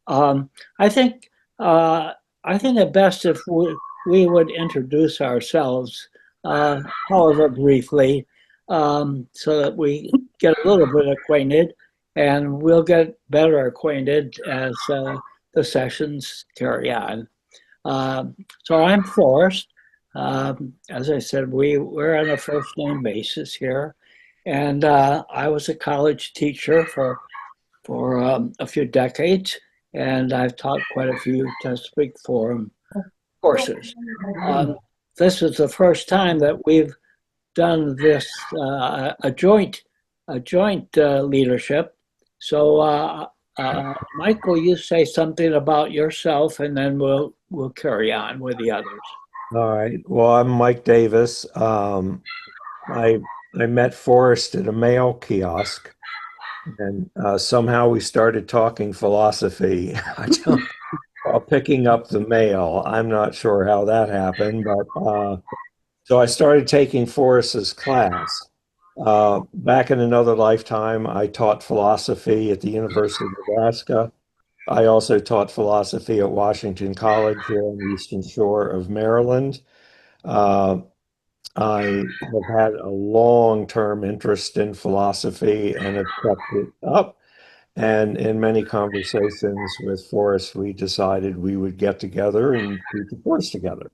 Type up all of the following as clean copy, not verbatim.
Um, I think uh, I think it best if we would introduce ourselves, however briefly, so that we get a little bit acquainted, and we'll get better acquainted as the sessions carry on. So I'm Forrest. As I said, we're on a first name basis here, and I was a college teacher for a few decades, and I've taught quite a few test speak forum courses. Um, this is the first time that we've done this a joint leadership. So, Mike, will you say something about yourself, and then we'll carry on with the others. All right. Well, I'm Mike Davis. I met Forrest at a mail kiosk, and somehow we started talking philosophy. While picking up the mail. I'm not sure how that happened, but so I started taking Forrest's class. Back in another lifetime, I taught philosophy at the University of Nebraska. I also taught philosophy at Washington College here on the Eastern Shore of Maryland. Uh, I have had a long-term interest in philosophy and have kept it up. And in many conversations with Forrest, we decided we would get together and teach a course together.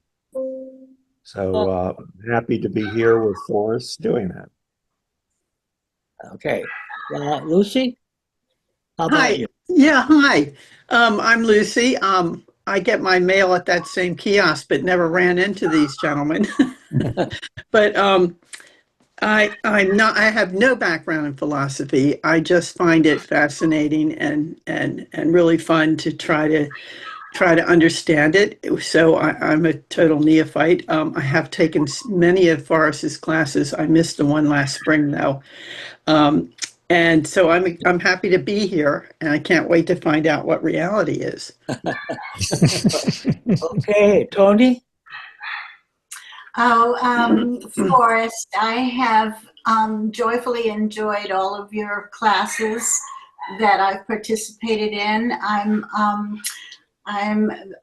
So happy to be here with Forrest doing that. Okay, Lucy, how about Hi. you? Yeah, hi. I'm Lucy. I get my mail at that same kiosk, but never ran into these gentlemen. But I have no background in philosophy. I just find it fascinating and really fun to try to understand it. So I'm a total neophyte. I have taken many of Forrest's classes. I missed the one last spring though. Um, and so I'm happy to be here, and I can't wait to find out what reality is. Okay, Tony. Oh, Forrest, I have joyfully enjoyed all of your classes that I've participated in. I'm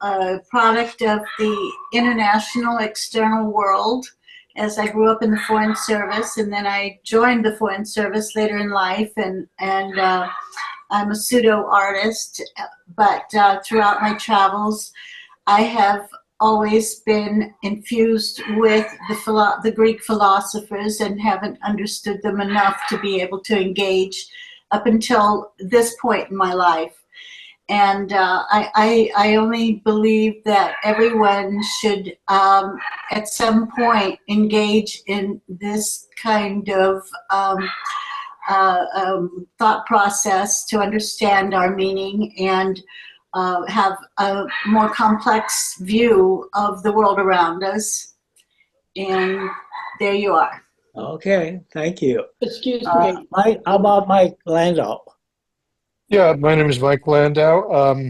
a product of the international external world, as I grew up in the Foreign Service, and then I joined the Foreign Service later in life, and I'm a pseudo artist. But throughout my travels, I have always been infused with the Greek philosophers and haven't understood them enough to be able to engage up until this point in my life. And I only believe that everyone should, at some point, engage in this kind of thought process to understand our meaning and have a more complex view of the world around us. And there you are. Okay, thank you. Excuse me. Mike, how about Mike Landau? Yeah, my name is Mike Landau.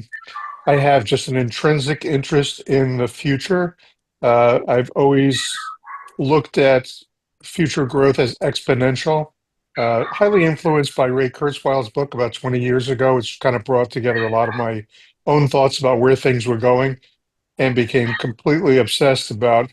I have just an intrinsic interest in the future. I've always looked at future growth as exponential, highly influenced by Ray Kurzweil's book about 20 years ago, which kind of brought together a lot of my own thoughts about where things were going and became completely obsessed about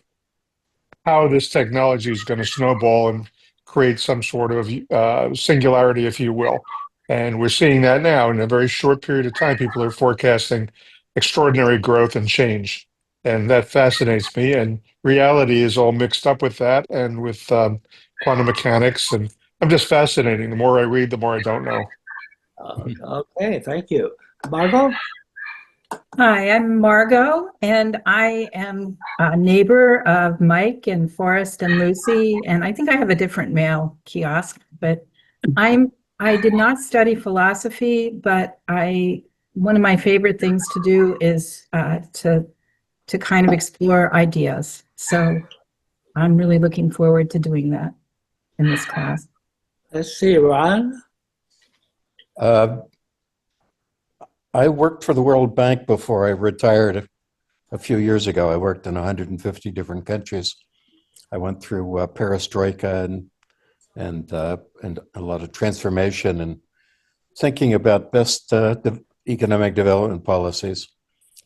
how this technology is going to snowball and create some sort of singularity, if you will. And we're seeing that now in a very short period of time. People are forecasting extraordinary growth and change. And that fascinates me. And reality is all mixed up with that and with quantum mechanics. And I'm just fascinating. The more I read, the more I don't know. Okay, thank you. Margot? Hi, I'm Margot, and I am a neighbor of Mike and Forrest and Lucy, and I think I have a different mail kiosk, but I did not study philosophy, but one of my favorite things to do is to kind of explore ideas. So I'm really looking forward to doing that in this class. Let's see, Ron? Uh, I worked for the World Bank before I retired a few years ago. I worked in 150 different countries. I went through perestroika and a lot of transformation and thinking about best economic development policies.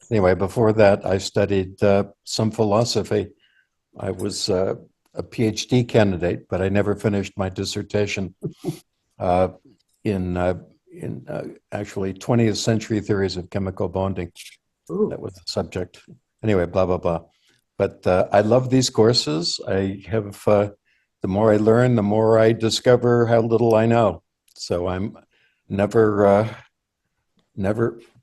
Anyway, before that, I studied some philosophy. I was a PhD candidate, but I never finished my dissertation uh, in actually 20th century theories of chemical bonding. Ooh, That was the subject. Anyway, blah, blah, blah. But I love these courses. I have, the more I learn, the more I discover how little I know. So I'm never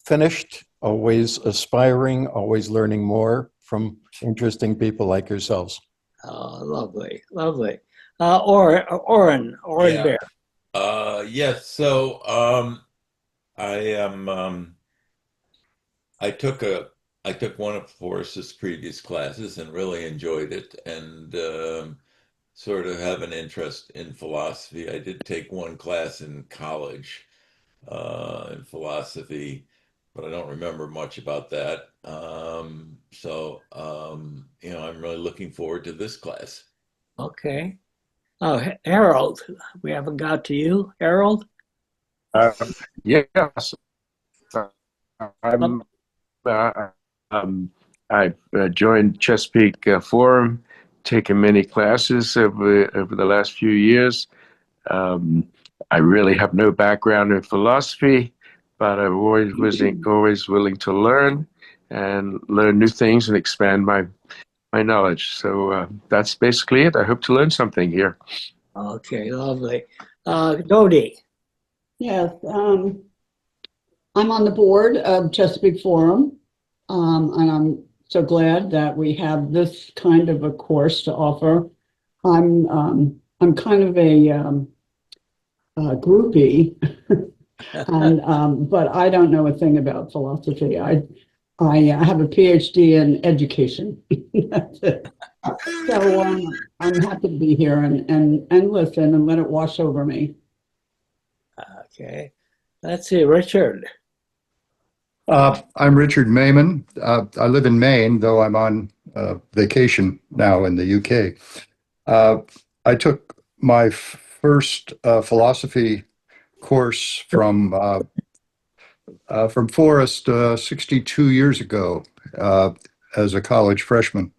finished, always aspiring, always learning more from interesting people like yourselves. oh, lovely, lovely. Oren Yeah. Bear. Yes. So, I am, I took one of Forrest's previous classes and really enjoyed it, and sort of have an interest in philosophy. I did take one class in college, in philosophy, but I don't remember much about that. I'm really looking forward to this class. Okay. Oh, Harold, we haven't got to you, Harold. Yes, Um, I'm. I've joined Chesapeake Forum, taken many classes over the last few years. Um, I really have no background in philosophy, but I'm always willing to learn and learn new things and expand my knowledge. So that's basically it. I hope to learn something here. Okay, lovely. Dodie. Yes, I'm on the board of Chesapeake Forum, and I'm so glad that we have this kind of a course to offer. I'm kind of a groupie, and but I don't know a thing about philosophy. I have a PhD in education. That's it. So I'm happy to be here and listen and let it wash over me. Okay. Let's see, Richard. I'm Richard Mayman. I live in Maine, though I'm on vacation now in the UK. I took my first philosophy course from Forrest 62 years ago as a college freshman.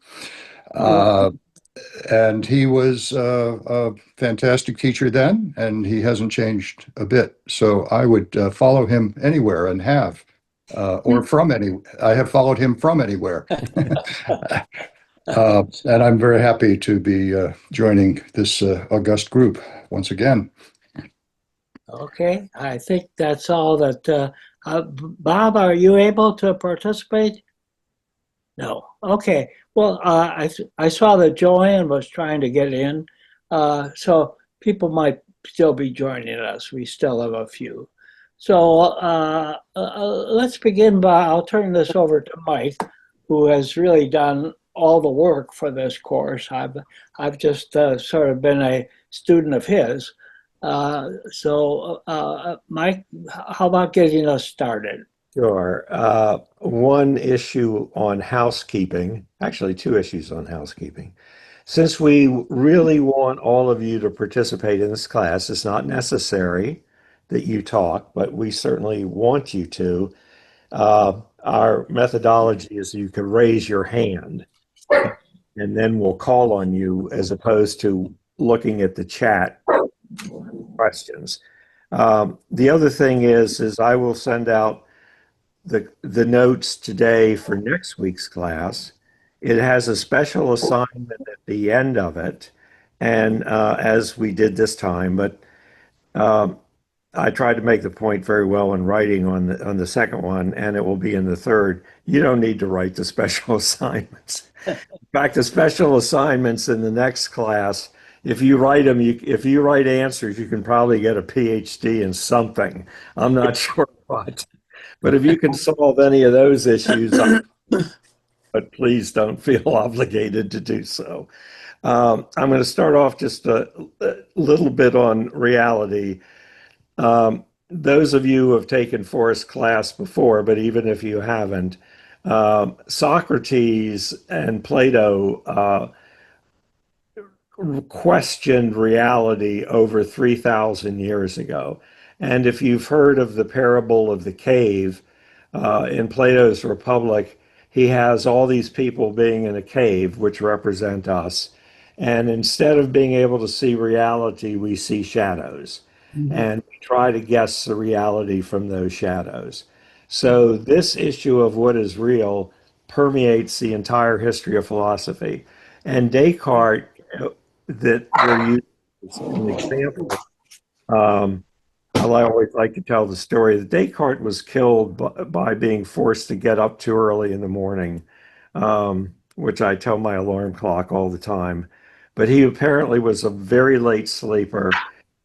And he was a fantastic teacher then, and he hasn't changed a bit. So I would follow him anywhere and have. I have followed him from anywhere. And I'm very happy to be joining this august group once again. Okay, I think that's all that, Bob, are you able to participate? No. Okay. Well, I saw that Joanne was trying to get in, so people might still be joining us. We still have a few. So let's begin I'll turn this over to Mike, who has really done all the work for this course. I've just sort of been a student of his. Mike, how about getting us started? Sure. One issue on housekeeping, actually two issues on housekeeping. Since we really want all of you to participate in this class, it's not necessary that you talk, but we certainly want you to. Our methodology is you can raise your hand and then we'll call on you as opposed to looking at the chat questions. The other thing is I will send out the notes today for next week's class. It has a special assignment at the end of it, and as we did this time, but I tried to make the point very well in writing on the second one, and it will be in the third. You don't need to write the special assignments. In fact, the special assignments in the next class, if you write them, if you write answers, you can probably get a PhD in something. I'm not sure what. But if you can solve any of those issues, but please don't feel obligated to do so. I'm going to start off just a little bit on reality. Those of you who have taken Forrest class before, but even if you haven't, Socrates and Plato questioned reality over 3,000 years ago. And if you've heard of the parable of the cave in Plato's Republic, he has all these people being in a cave, which represent us. And instead of being able to see reality, we see shadows. And we try to guess the reality from those shadows. So this issue of what is real permeates the entire history of philosophy. And Descartes, that we're using as an example, I always like to tell the story that Descartes was killed by being forced to get up too early in the morning, which I tell my alarm clock all the time. But he apparently was a very late sleeper.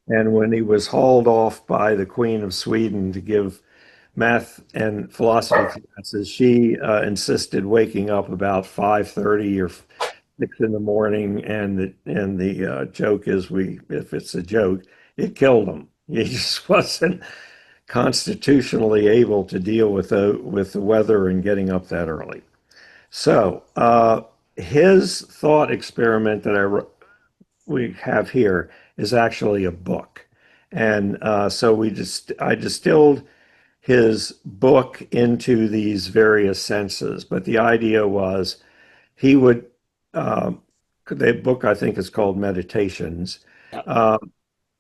And when he was hauled off by the Queen of Sweden to give math and philosophy classes, she insisted waking up about 5:30 or 6 in the morning. And the joke is, if it's a joke, it killed him. He just wasn't constitutionally able to deal with the weather and getting up that early. So his thought experiment that we have here is actually a book, and so I distilled his book into these various senses. But the idea was he would the book I think is called Meditations.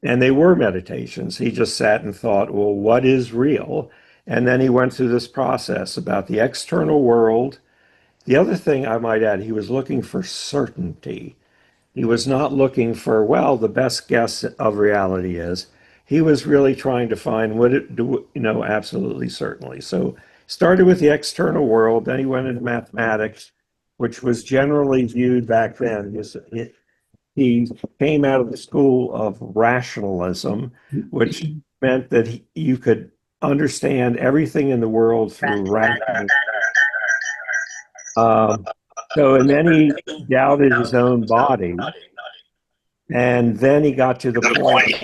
And they were meditations. He just sat and thought, well, what is real? And then he went through this process about the external world. The other thing I might add, he was looking for certainty. He was not looking for, well, the best guess of reality is. He was really trying to find what it do, absolutely certainly. So started with the external world, then he went into mathematics, which was generally viewed back then. He came out of the school of rationalism, which meant that you could understand everything in the world through rational. And then he doubted his own body, and then he got to the point.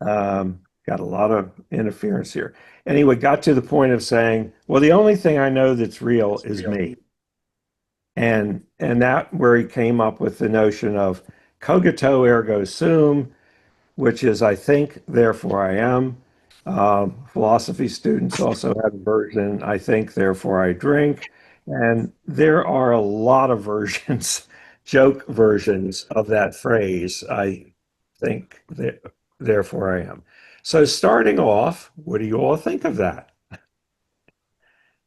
Got a lot of interference here. Anyway, got to the point of saying, well, the only thing I know that's real is me. And that where he came up with the notion of cogito ergo sum, which is I think, therefore I am. Philosophy students also have a version, I think, therefore I drink. And there are a lot of versions, joke versions of that phrase, I think, therefore I am. So starting off, what do you all think of that?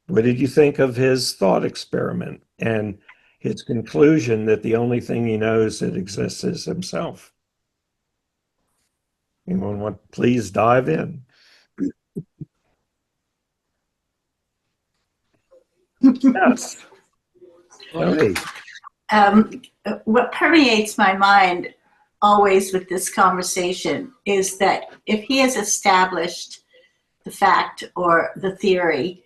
What did you think of his thought experiment and his conclusion that the only thing he knows that exists is himself? Anyone want, please dive in. Yes. Tony. What permeates my mind always with this conversation is that if he has established the fact or the theory,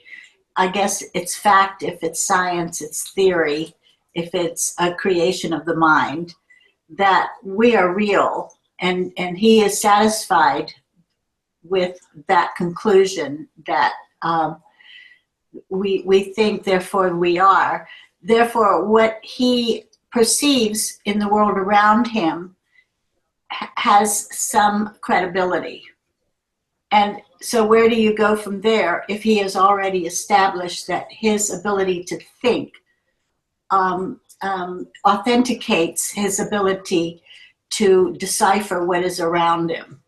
I guess it's fact. If it's science, it's theory. If it's a creation of the mind, that we are real, and he is satisfied with that conclusion that we think, therefore we are. Therefore, what he perceives in the world around him has some credibility. And so where do you go from there if he has already established that his ability to think authenticates his ability to decipher what is around him?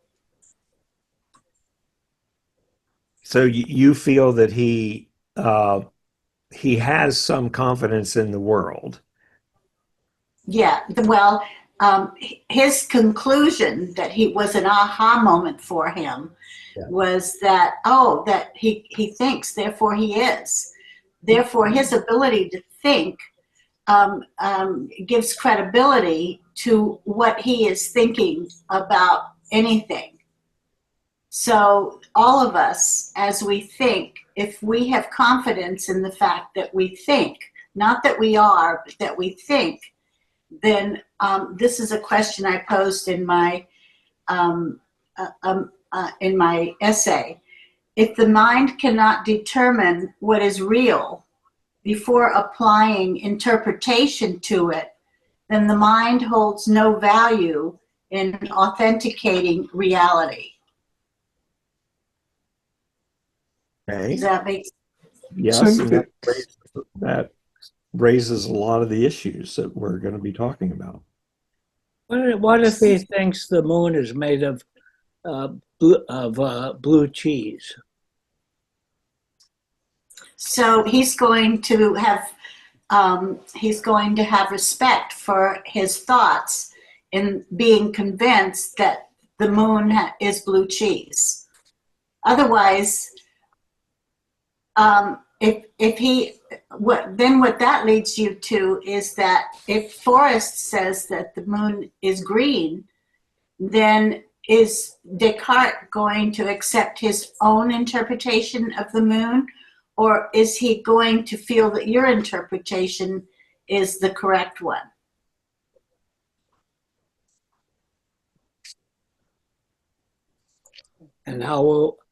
So you feel that he has some confidence in the world. Yeah, well, his conclusion that he was an aha moment for him was that, that he thinks, therefore he is. Therefore, his ability to think gives credibility to what he is thinking about anything. So all of us, as we think, if we have confidence in the fact that we think, not that we are, but that we think, then this is a question I posed in my essay. If the mind cannot determine what is real before applying interpretation to it, then the mind holds no value in authenticating reality. Okay. Does that make Yes, So- and that raises a lot of the issues that we're going to be talking about. What if he thinks the moon is made of blue cheese? So he's going to have respect for his thoughts in being convinced that the moon is blue cheese. Otherwise, what that leads you to is that if Forrest says that the moon is green, then is Descartes going to accept his own interpretation of the moon, or is he going to feel that your interpretation is the correct one? And how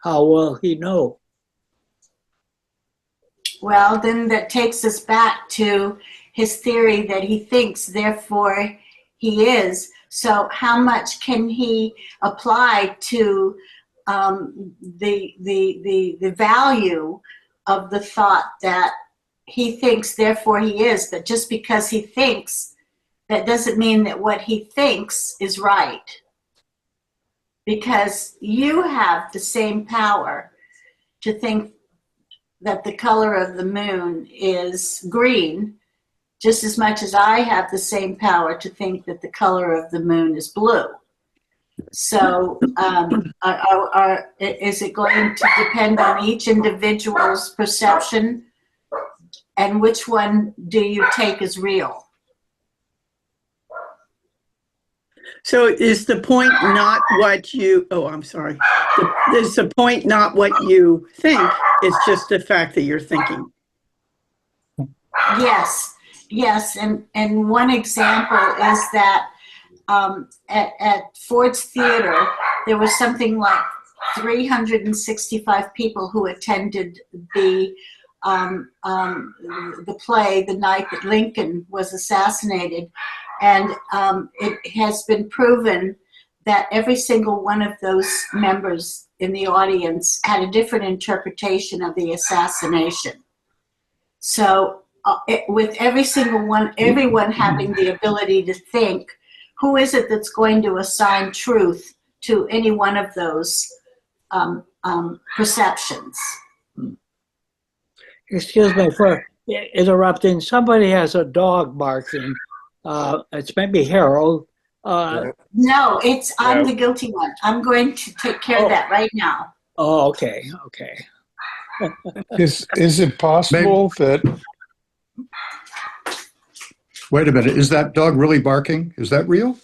will he know? Well, then that takes us back to his theory that he thinks, therefore he is. So how much can he apply to the value of the thought that he thinks, therefore he is? But just because he thinks, that doesn't mean that what he thinks is right. Because you have the same power to think that the color of the moon is green, just as much as I have the same power to think that the color of the moon is blue. So is it going to depend on each individual's perception? And which one do you take as real? So is the point not what you, oh, I'm sorry. Is the point not what you think? It's just the fact that you're thinking. Yes, yes. And one example is that at Ford's Theater, there was something like 365 people who attended the play the night that Lincoln was assassinated. And it has been proven that every single one of those members in the audience had a different interpretation of the assassination. So with every single one, everyone having the ability to think, who is it that's going to assign truth to any one of those perceptions? Excuse me for interrupting. Somebody has a dog barking. It's maybe Harold. No, I'm the guilty one. I'm going to take care of that right now. Oh, okay, okay. Is it possible that Wait a minute. Is that dog really barking? Is that real?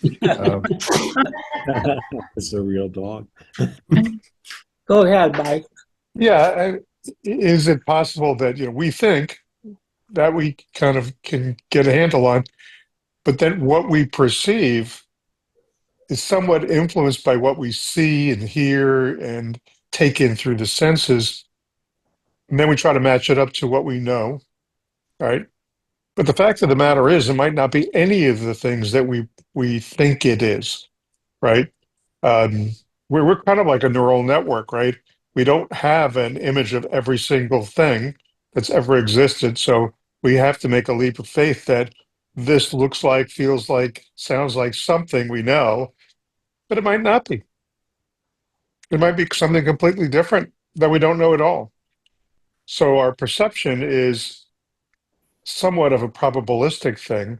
It's a real dog. Go ahead, Mike. is it possible that we think that we kind of can get a handle on, but then what we perceive is somewhat influenced by what we see and hear and take in through the senses, and then we try to match it up to what we know, right? But the fact of the matter is, it might not be any of the things that we think it is, right? We're kind of like a neural network, right? We don't have an image of every single thing that's ever existed, so we have to make a leap of faith that this looks like, feels like, sounds like something we know, but it might not be. It might be something completely different that we don't know at all. So our perception is somewhat of a probabilistic thing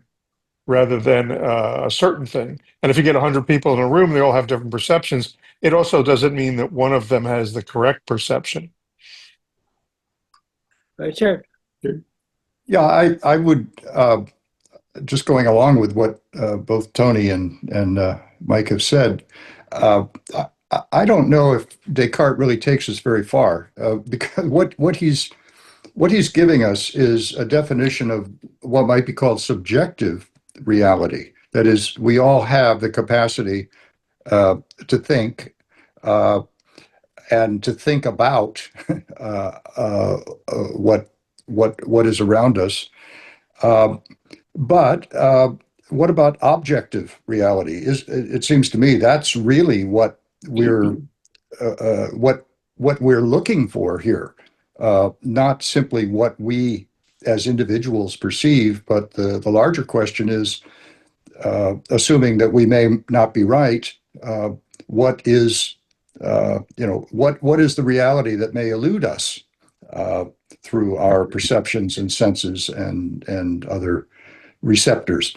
rather than a certain thing. And if you get 100 people in a room, they all have different perceptions. It also doesn't mean that one of them has the correct perception. Richard. Yeah, I would, just going along with what both Tony and Mike have said, I don't know if Descartes really takes us very far, because what he's giving us is a definition of what might be called subjective reality. That is, we all have the capacity to think and to think about what is around us. But what about objective reality? It seems to me that's really what we're looking for here. not simply what we as individuals perceive, but the larger question is, assuming that we may not be right, what is, what is the reality that may elude us through our perceptions and senses and other receptors?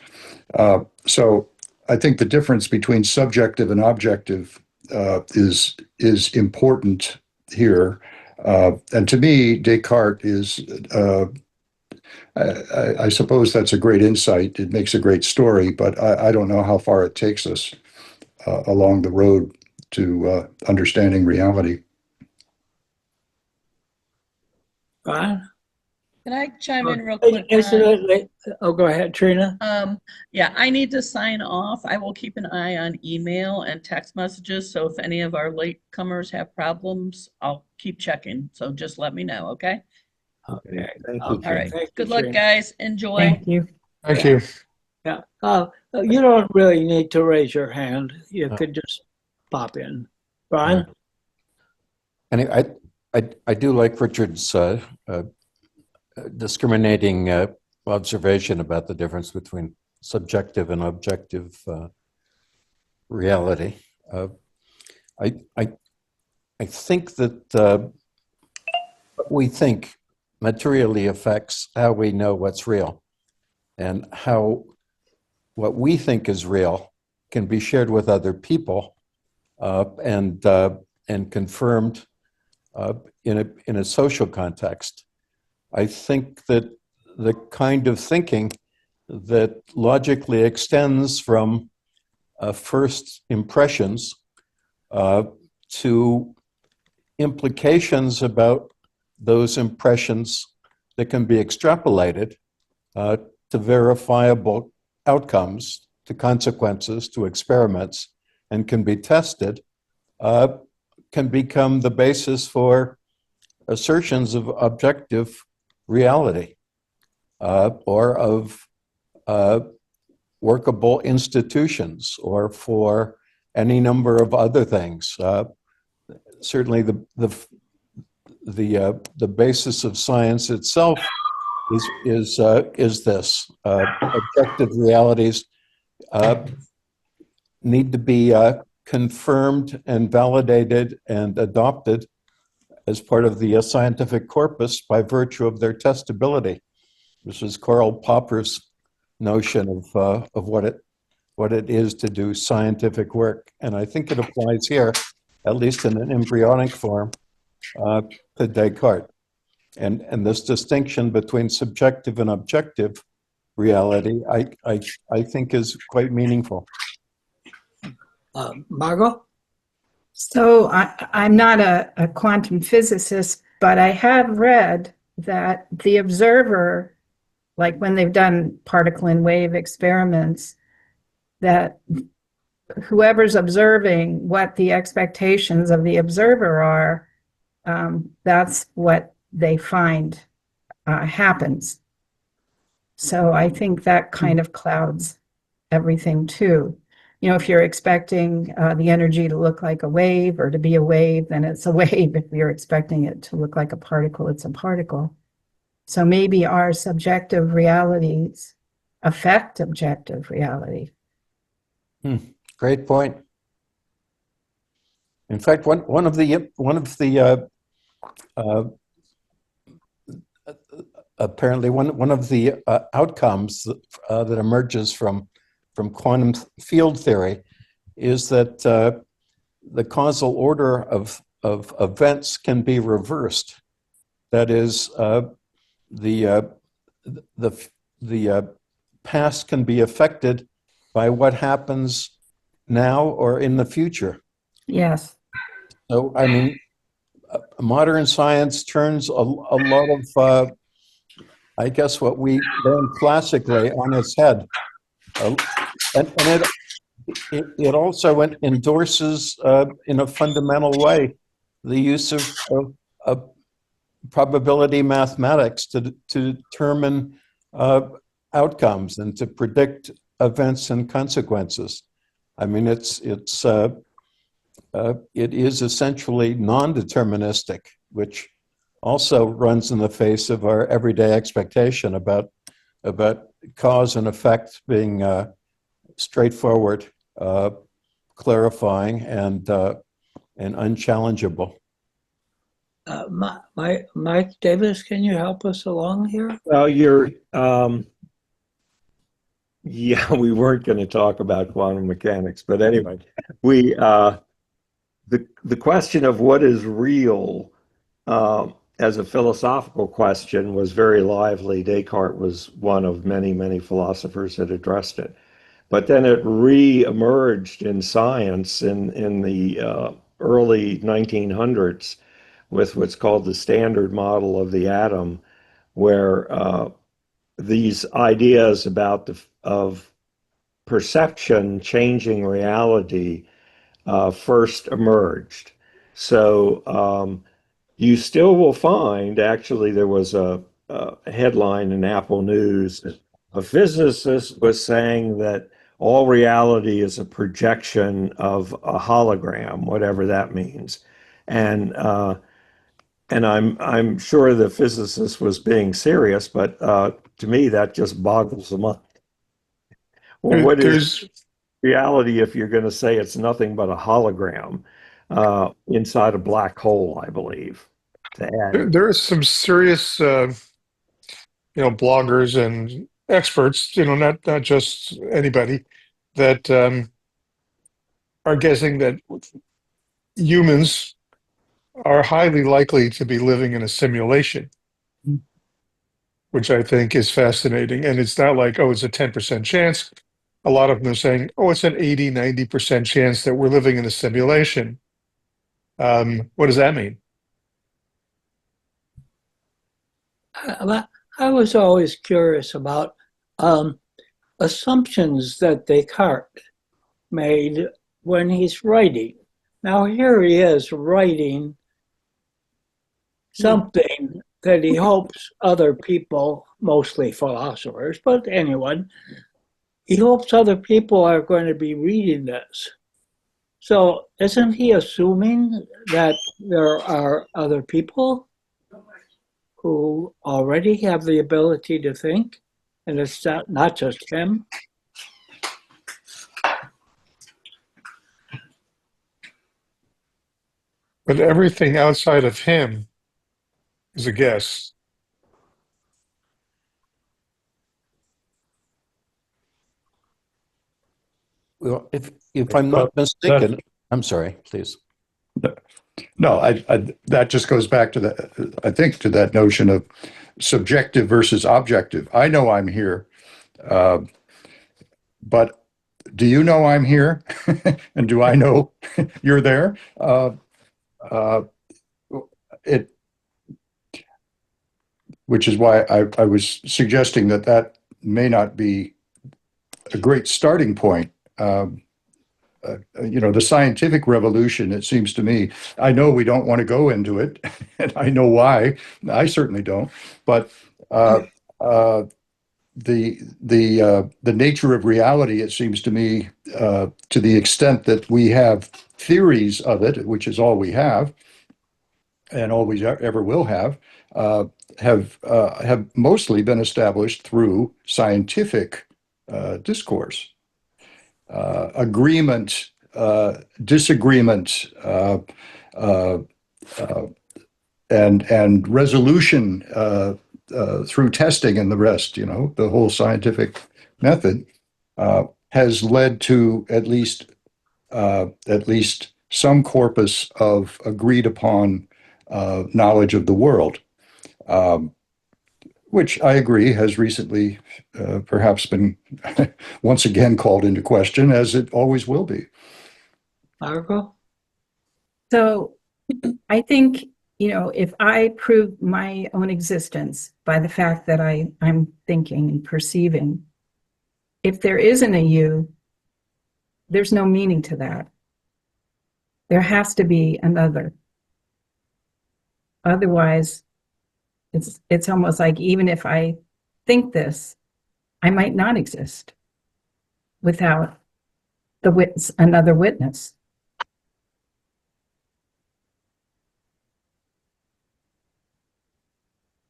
So I think the difference between subjective and objective is important here. And to me, Descartes is, I suppose that's a great insight. It makes a great story, but I don't know how far it takes us along the road to understanding reality. Ron? Can I chime in real quick? Ron? Incidentally, oh, go ahead, Trina. Yeah, I need to sign off. I will keep an eye on email and text messages. So if any of our latecomers have problems, I'll keep checking. So just let me know, okay? Okay. Thank you, All right. Thank you, Good luck, Trina. guys. Enjoy. Thank you. Thank you. Yeah. You don't really need to raise your hand. You could just pop in. Brian? And I do like Richard's discriminating observation about the difference between subjective and objective reality. I think that what we think materially affects how we know what's real, and how what we think is real can be shared with other people and confirmed in a social context. I think that the kind of thinking that logically extends from first impressions to implications about those impressions that can be extrapolated to verifiable outcomes, to consequences, to experiments, and can be tested, can become the basis for assertions of objective reality or of workable institutions, or for any number of other things. Certainly, the basis of science itself is this: objective realities need to be confirmed and validated and adopted as part of the scientific corpus by virtue of their testability. This is Karl Popper's notion of what it is to do scientific work, and I think it applies here, at least in an embryonic form, to Descartes. And this distinction between subjective and objective reality, I think, is quite meaningful. Margot? So I'm not a quantum physicist, but I have read that the observer, like when they've done particle and wave experiments, that whoever's observing, what the expectations of the observer are, that's what they find happens. So I think that kind of clouds everything too. You know, if you're expecting the energy to look like a wave or to be a wave, then it's a wave. If you're expecting it to look like a particle, it's a particle. So maybe our subjective realities affect objective reality. Great point. In fact, one of the apparently one of the outcomes that emerges from quantum field theory is that the causal order of events can be reversed. That is, the past can be affected by what happens now or in the future. Yes. So, I mean, modern science turns a lot of, I guess, what we learned classically on its head. And it also endorses, in a fundamental way, the use of probability mathematics to determine outcomes and to predict events and consequences. I mean, it is essentially non-deterministic, which also runs in the face of our everyday expectation about cause and effect being straightforward, clarifying, and unchallengeable. Mike Davis, can you help us along here? Well, yeah, we weren't going to talk about quantum mechanics, but anyway, the question of what is real as a philosophical question was very lively. Descartes was one of many, many philosophers that addressed it. But then it re-emerged in science in the early 1900s with what's called the Standard Model of the atom, where these ideas of perception changing reality first emerged. So you still will find, actually, there was a headline in Apple News. A physicist was saying that all reality is a projection of a hologram, whatever that means. And I'm sure the physicist was being serious, but to me that just boggles the mind. Well, what is reality if you're going to say it's nothing but a hologram inside a black hole, I believe, to add. There are some serious, bloggers and experts, not just anybody, that are guessing that humans are highly likely to be living in a simulation, which I think is fascinating. And it's not like, oh, it's a 10% chance. A lot of them are saying, oh, it's an 80, 90% chance that we're living in a simulation. What does that mean? I was always curious about assumptions that Descartes made when he's writing. Now here he is writing something that he hopes other people, mostly philosophers, but anyone, he hopes other people are going to be reading this. So isn't he assuming that there are other people who already have the ability to think, and it's not just him? But everything outside of him is a guess. Well, if I'm not mistaken, I'm sorry, please. No, that just goes back to I think to that notion of subjective versus objective. I know I'm here, but do you know I'm here? And do I know you're there? Which is why I was suggesting that may not be a great starting point. The scientific revolution, it seems to me, I know we don't want to go into it, and I know why. I certainly don't. But the nature of reality, it seems to me, to the extent that we have theories of it, which is all we have, and always ever will have mostly been established through scientific discourse. Agreement, disagreement, and resolution through testing and the rest, the whole scientific method has led to at least some corpus of agreed upon knowledge of the world. Which I agree has recently perhaps been once again called into question, as it always will be. Margot? So I think, if I prove my own existence by the fact that I'm thinking and perceiving, if there isn't a you, there's no meaning to that. There has to be another. Otherwise, it's almost like even if I think this, I might not exist without another witness.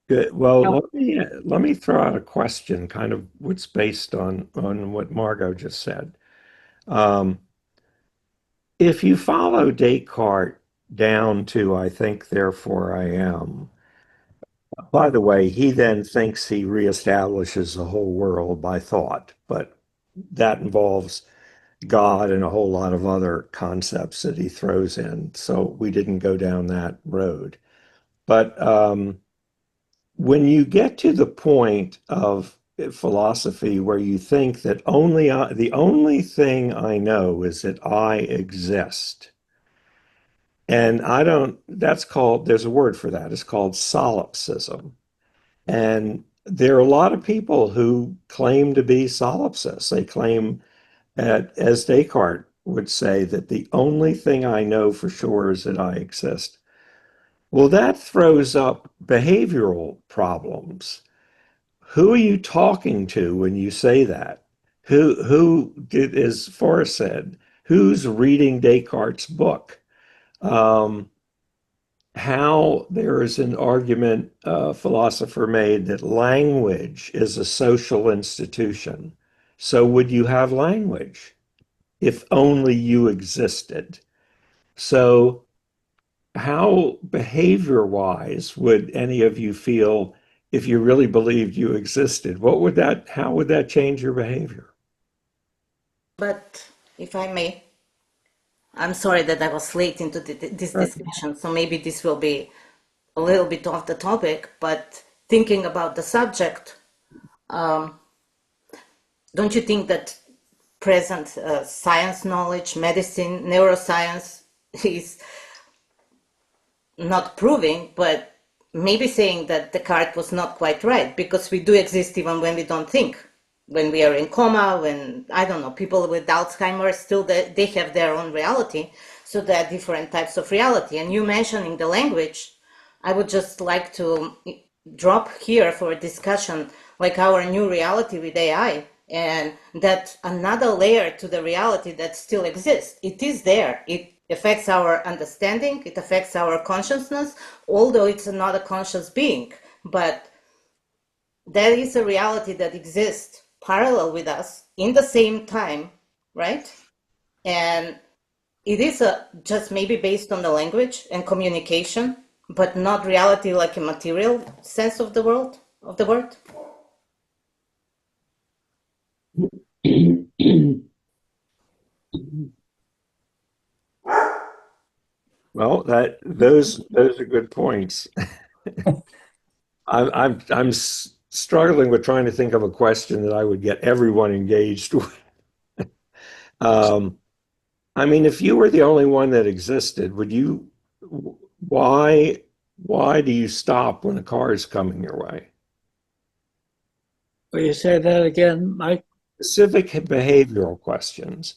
Good. Well, Yeah. let me throw out a question, kind of what's based on what Margot just said. Um, if you follow Descartes down to I think, therefore I am. By the way, he then thinks he reestablishes the whole world by thought, but that involves God and a whole lot of other concepts that he throws in. So we didn't go down that road. But when you get to the point of philosophy where you think that the only thing I know is that I exist, and I don't, that's called, there's a word for that. It's called solipsism. And there are a lot of people who claim to be solipsists. They claim, as Descartes would say, that the only thing I know for sure is that I exist. Well, that throws up behavioral problems. Who are you talking to when you say that? As Forrest said, who's reading Descartes' book? Um, how there is an argument, a philosopher made that language is a social institution. So would you have language if only you existed? So how behavior wise would any of you feel if you really believed you existed? How would that change your behavior? But if I may, I'm sorry that I was late into this discussion, so maybe this will be a little bit off the topic, but thinking about the subject, don't you think that present science knowledge, medicine, neuroscience is not proving, but maybe saying that Descartes was not quite right, because we do exist even when we don't think. When we are in coma, when, I don't know, people with Alzheimer's still, they have their own reality. So there are different types of reality. And you mentioning the language, I would just like to drop here for a discussion, like our new reality with AI, and that another layer to the reality that still exists. It is there. It affects our understanding. It affects our consciousness, although it's not a conscious being. But there is a reality that exists parallel with us in the same time, right? And it is just maybe based on the language and communication, but not reality like a material sense of the world, of the word. Well, those are good points. I'm struggling with trying to think of a question that I would get everyone engaged with. I mean, if you were the only one that existed, why do you stop when a car is coming your way? Will you say that again, Mike? Specific behavioral questions.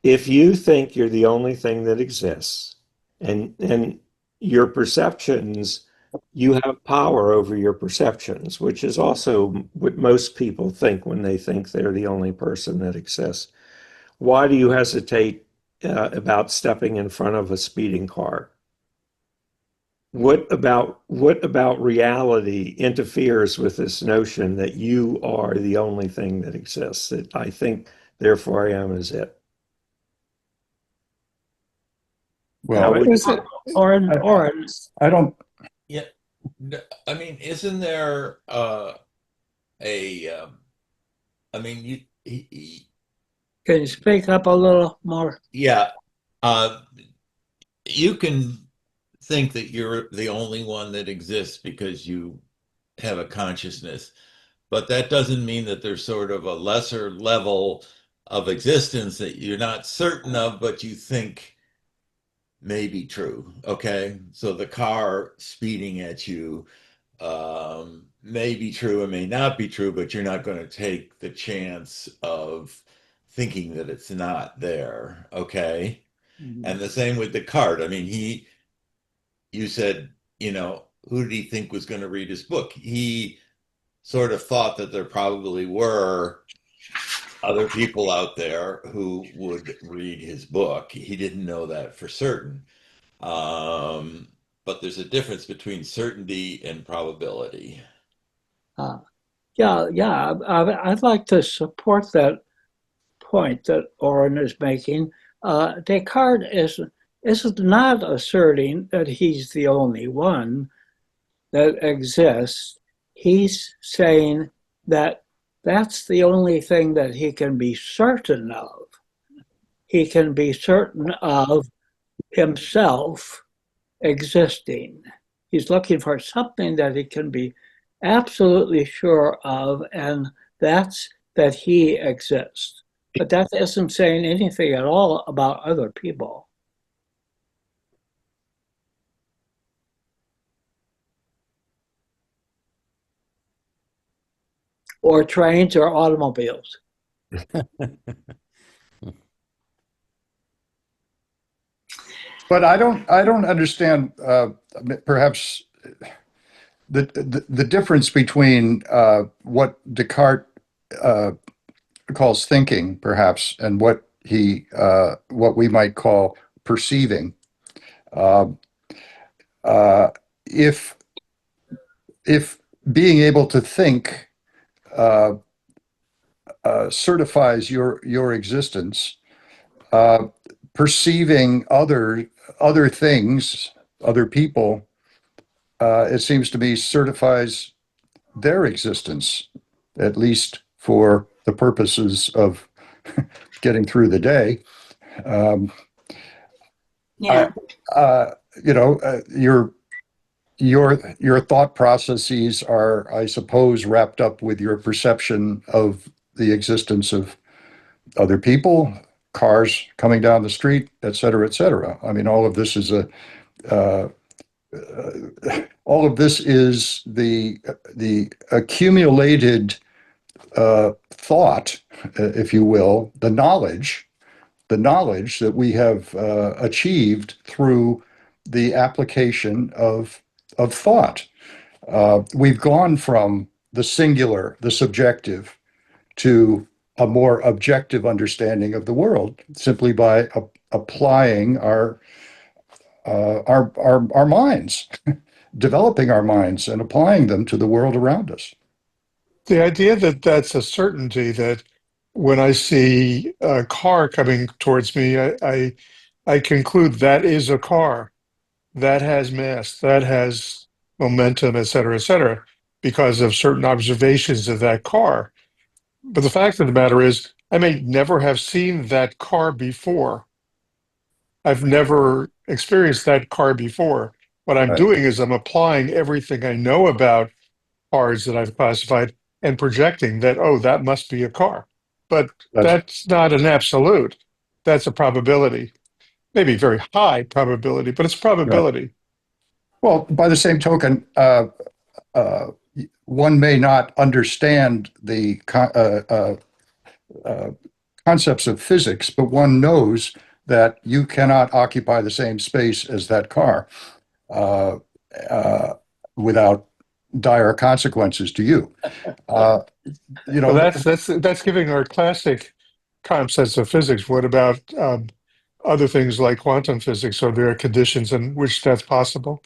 If you think you're the only thing that exists, and your perceptions, you have power over your perceptions, which is also what most people think when they think they're the only person that exists. Why do you hesitate about stepping in front of a speeding car? What about reality interferes with this notion that you are the only thing that exists? That I think, therefore I am is it. Well, Oren, I don't. Yeah, I mean, isn't there I mean, can you speak up a little more? yeah, you can think that you're the only one that exists because you have a consciousness, but that doesn't mean that there's sort of a lesser level of existence that you're not certain of, but you think may be true. Okay, so the car speeding at you may be true and may not be true, but you're not going to take the chance of thinking that it's not there. Okay. And the same with Descartes. I mean, you said, who did he think was going to read his book? He sort of thought that there probably were other people out there who would read his book. He didn't know that for certain. but there's a difference between certainty and probability. Yeah. I'd like to support that point that Oren is making. Descartes is not asserting that he's the only one that exists. He's saying that that's the only thing that he can be certain of. He can be certain of himself existing. He's looking for something that he can be absolutely sure of, and that's that he exists. But that isn't saying anything at all about other people. Or trains or automobiles. But I don't understand, perhaps the difference between what Descartes calls thinking, perhaps, and what we might call perceiving. If being able to think certifies your existence, perceiving other things, other people, it seems to me certifies their existence, at least for the purposes of getting through the day. Yeah. Your thought processes are, I suppose, wrapped up with your perception of the existence of other people, cars coming down the street, et cetera, et cetera. I mean, all of this is the accumulated thought, if you will, the knowledge that we have achieved through the application of thought. We've gone from the singular, the subjective, to a more objective understanding of the world simply by applying our minds, developing our minds and applying them to the world around us. The idea that that's a certainty, that when I see a car coming towards me, I conclude that is a car, that has mass, that has momentum, et cetera, because of certain observations of that car. But the fact of the matter is, I may never have seen that car before. I've never experienced that car before. What I'm Right. doing is I'm applying everything I know about cars that I've classified and projecting that, oh, that must be a car. But that's not an absolute. That's a probability. Maybe very high probability, but it's probability. Well, by the same token, one may not understand the concepts of physics, but one knows that you cannot occupy the same space as that car without dire consequences to you. Well, that's giving our classic concepts of physics. What about other things like quantum physics? Are there conditions in which that's possible?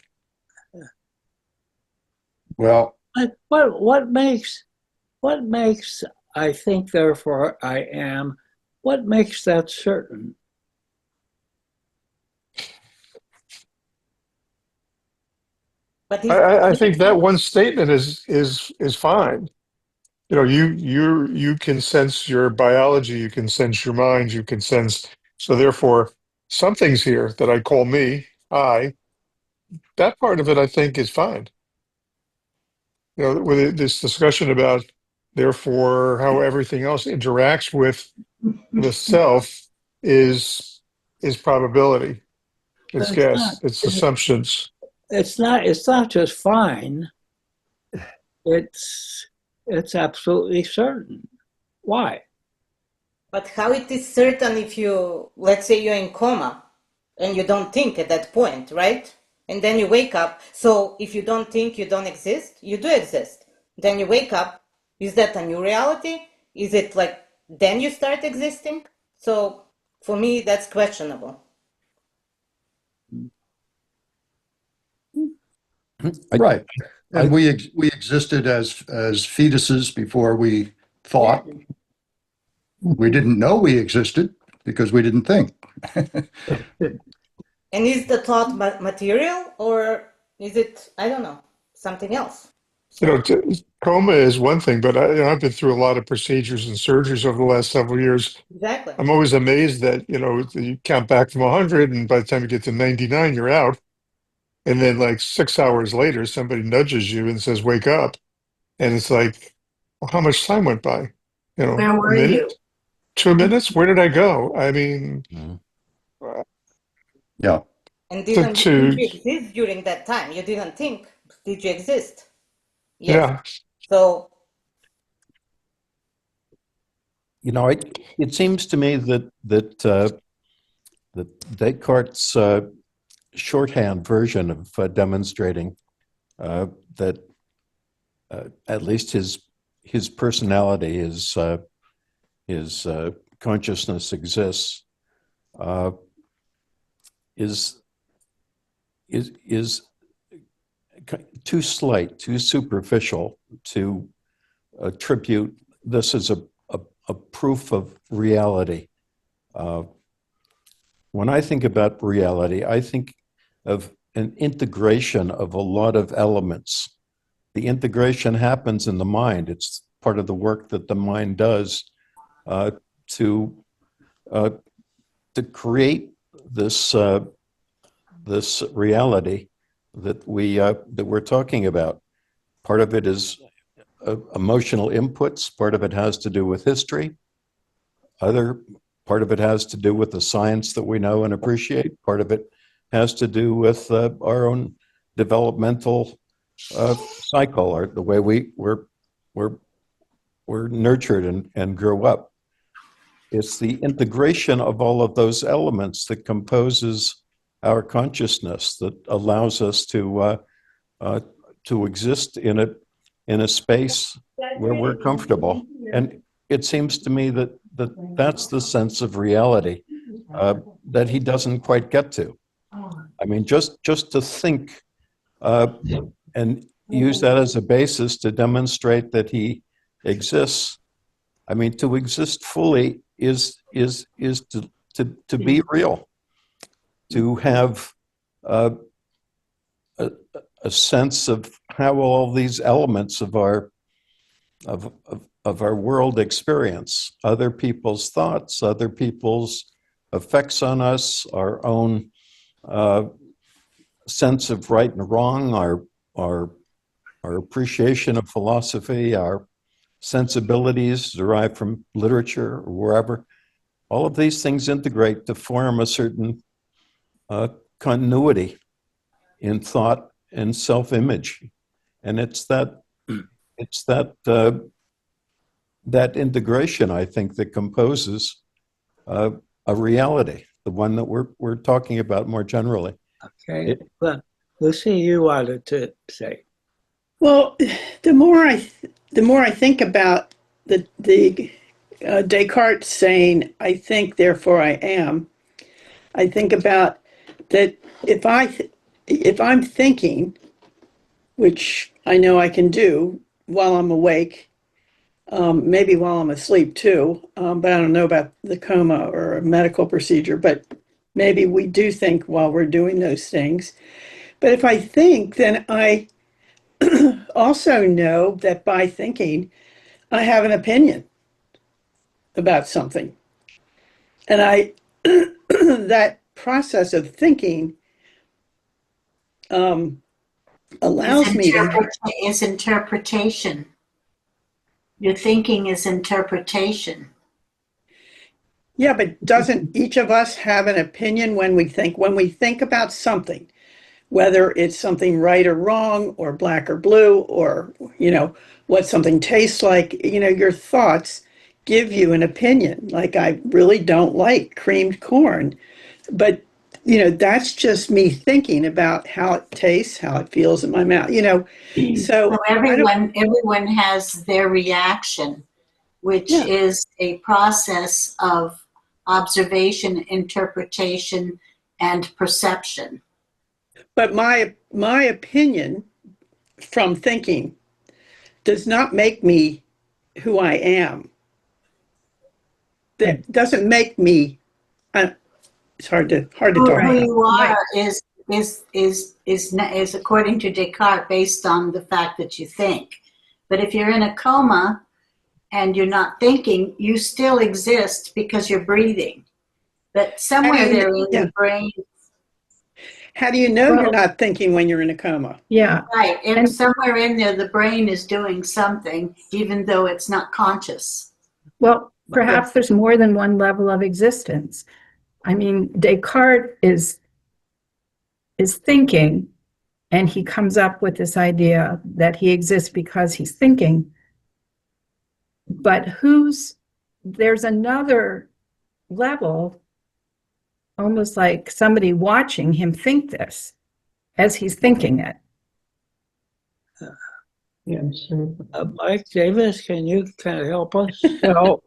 Well, what makes I think, therefore I am, what makes that certain? But I think that one statement is fine. You know, you can sense your biology, you can sense your mind, you can sense. So therefore, something's here that I call me, I. That part of it, I think, is fine. You know, with this discussion about, therefore, how everything else interacts with the self is probability. It's guess. It's assumptions. It's not just fine. It's absolutely certain. Why? But how it is certain if you, let's say you're in coma and you don't think at that point, right? And then you wake up. So if you don't think, you don't exist, you do exist. Then you wake up. Is that a new reality? Is it like then you start existing? So for me, that's questionable. Right. And we existed as fetuses before we thought. We didn't know we existed because we didn't think. And is the thought material, or is it, I don't know, something else? You know, coma is one thing, but I've been through a lot of procedures and surgeries over the last several years. Exactly. I'm always amazed that, you count back from 100, and by the time you get to 99, you're out. And then like 6 hours later, somebody nudges you and says, wake up. And it's like, well, how much time went by? Where were a minute? you? 2 minutes? Where did I go? I mean, Yeah. And did you exist during that time? You didn't think. Did you exist? Yes. Yeah. So, it seems to me that Descartes' shorthand version of demonstrating that at least his personality, his consciousness exists, is too slight, too superficial to attribute this as a proof of reality. When I think about reality, I think of an integration of a lot of elements. The integration happens in the mind. It's part of the work that the mind does to create this this reality that we're talking about. Part of it is emotional inputs. Part of it has to do with history. Part of it has to do with the science that we know and appreciate. Part of it has to do with our own developmental cycle, or the way we're nurtured and grow up. It's the integration of all of those elements that composes our consciousness, that allows us to exist in a space where we're comfortable. And it seems to me that that's the sense of reality that he doesn't quite get to. I mean, just to think and use that as a basis to demonstrate that he exists. I mean, to exist fully is to be real, to have a sense of how all these elements of our world experience, other people's thoughts, other people's effects on us, our own sense of right and wrong, our appreciation of philosophy, our sensibilities derived from literature or wherever. All of these things integrate to form a certain continuity in thought and self-image, and it's that integration, I think, that composes a reality, the one that we're talking about more generally. Okay, well, Lucy, you wanted to say. Well, the more I think about the Descartes saying, "I think, therefore I am," I think about that if I'm thinking, which I know I can do while I'm awake, maybe while I'm asleep too, but I don't know about the coma or a medical procedure, but maybe we do think while we're doing those things. But if I think, then I also know that by thinking, I have an opinion about something. And that process of thinking allows me to... Is interpretation. Your thinking is interpretation. Yeah, but doesn't each of us have an opinion when we think? When we think about something, whether it's something right or wrong, or black or blue, or, what something tastes like, your thoughts give you an opinion. Like, I really don't like creamed corn, but, that's just me thinking about how it tastes, how it feels in my mouth, So everyone has their reaction, which is a process of observation, interpretation, and perception. But my opinion from thinking does not make me who I am. That doesn't make me. It's hard to Who talk about. you are is according to Descartes based on the fact that you think. But if you're in a coma and you're not thinking, you still exist because you're breathing. But somewhere there in the brain. How do you know you're not thinking when you're in a coma? Yeah. Right. And somewhere in there, the brain is doing something, even though it's not conscious. Well, perhaps there's more than one level of existence. I mean, Descartes is thinking, and he comes up with this idea that he exists because he's thinking. But there's another level, almost like somebody watching him think this as he's thinking it. Yeah, sure. Mike Davis, can you kind of help us? Well,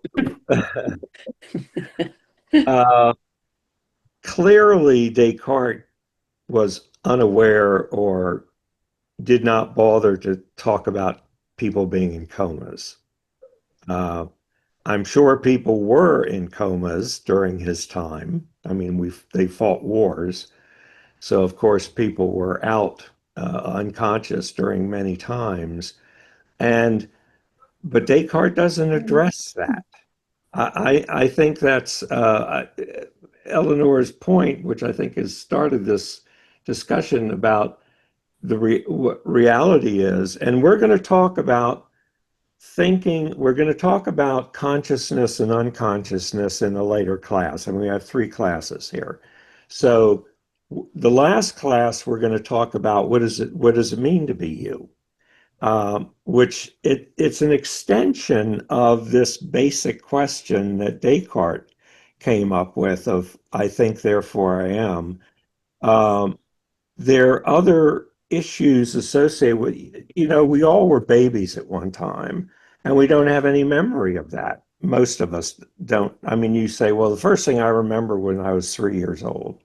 clearly Descartes was unaware or did not bother to talk about people being in comas. I'm sure people were in comas during his time. I mean, they fought wars. So, of course, people were out unconscious during many times. But Descartes doesn't address that. I think that's Eleanor's point, which I think has started this discussion about what reality is. And we're going to talk about thinking, we're going to talk about consciousness and unconsciousness in a later class. And we have 3 classes here. So the last class, we're going to talk about what does it mean to be you? Which it's an extension of this basic question that Descartes came up with of, I think, therefore I am. There are other issues associated with, we all were babies at one time, and we don't have any memory of that. Most of us don't. I mean, you say, well, the first thing I remember when I was 3 years old,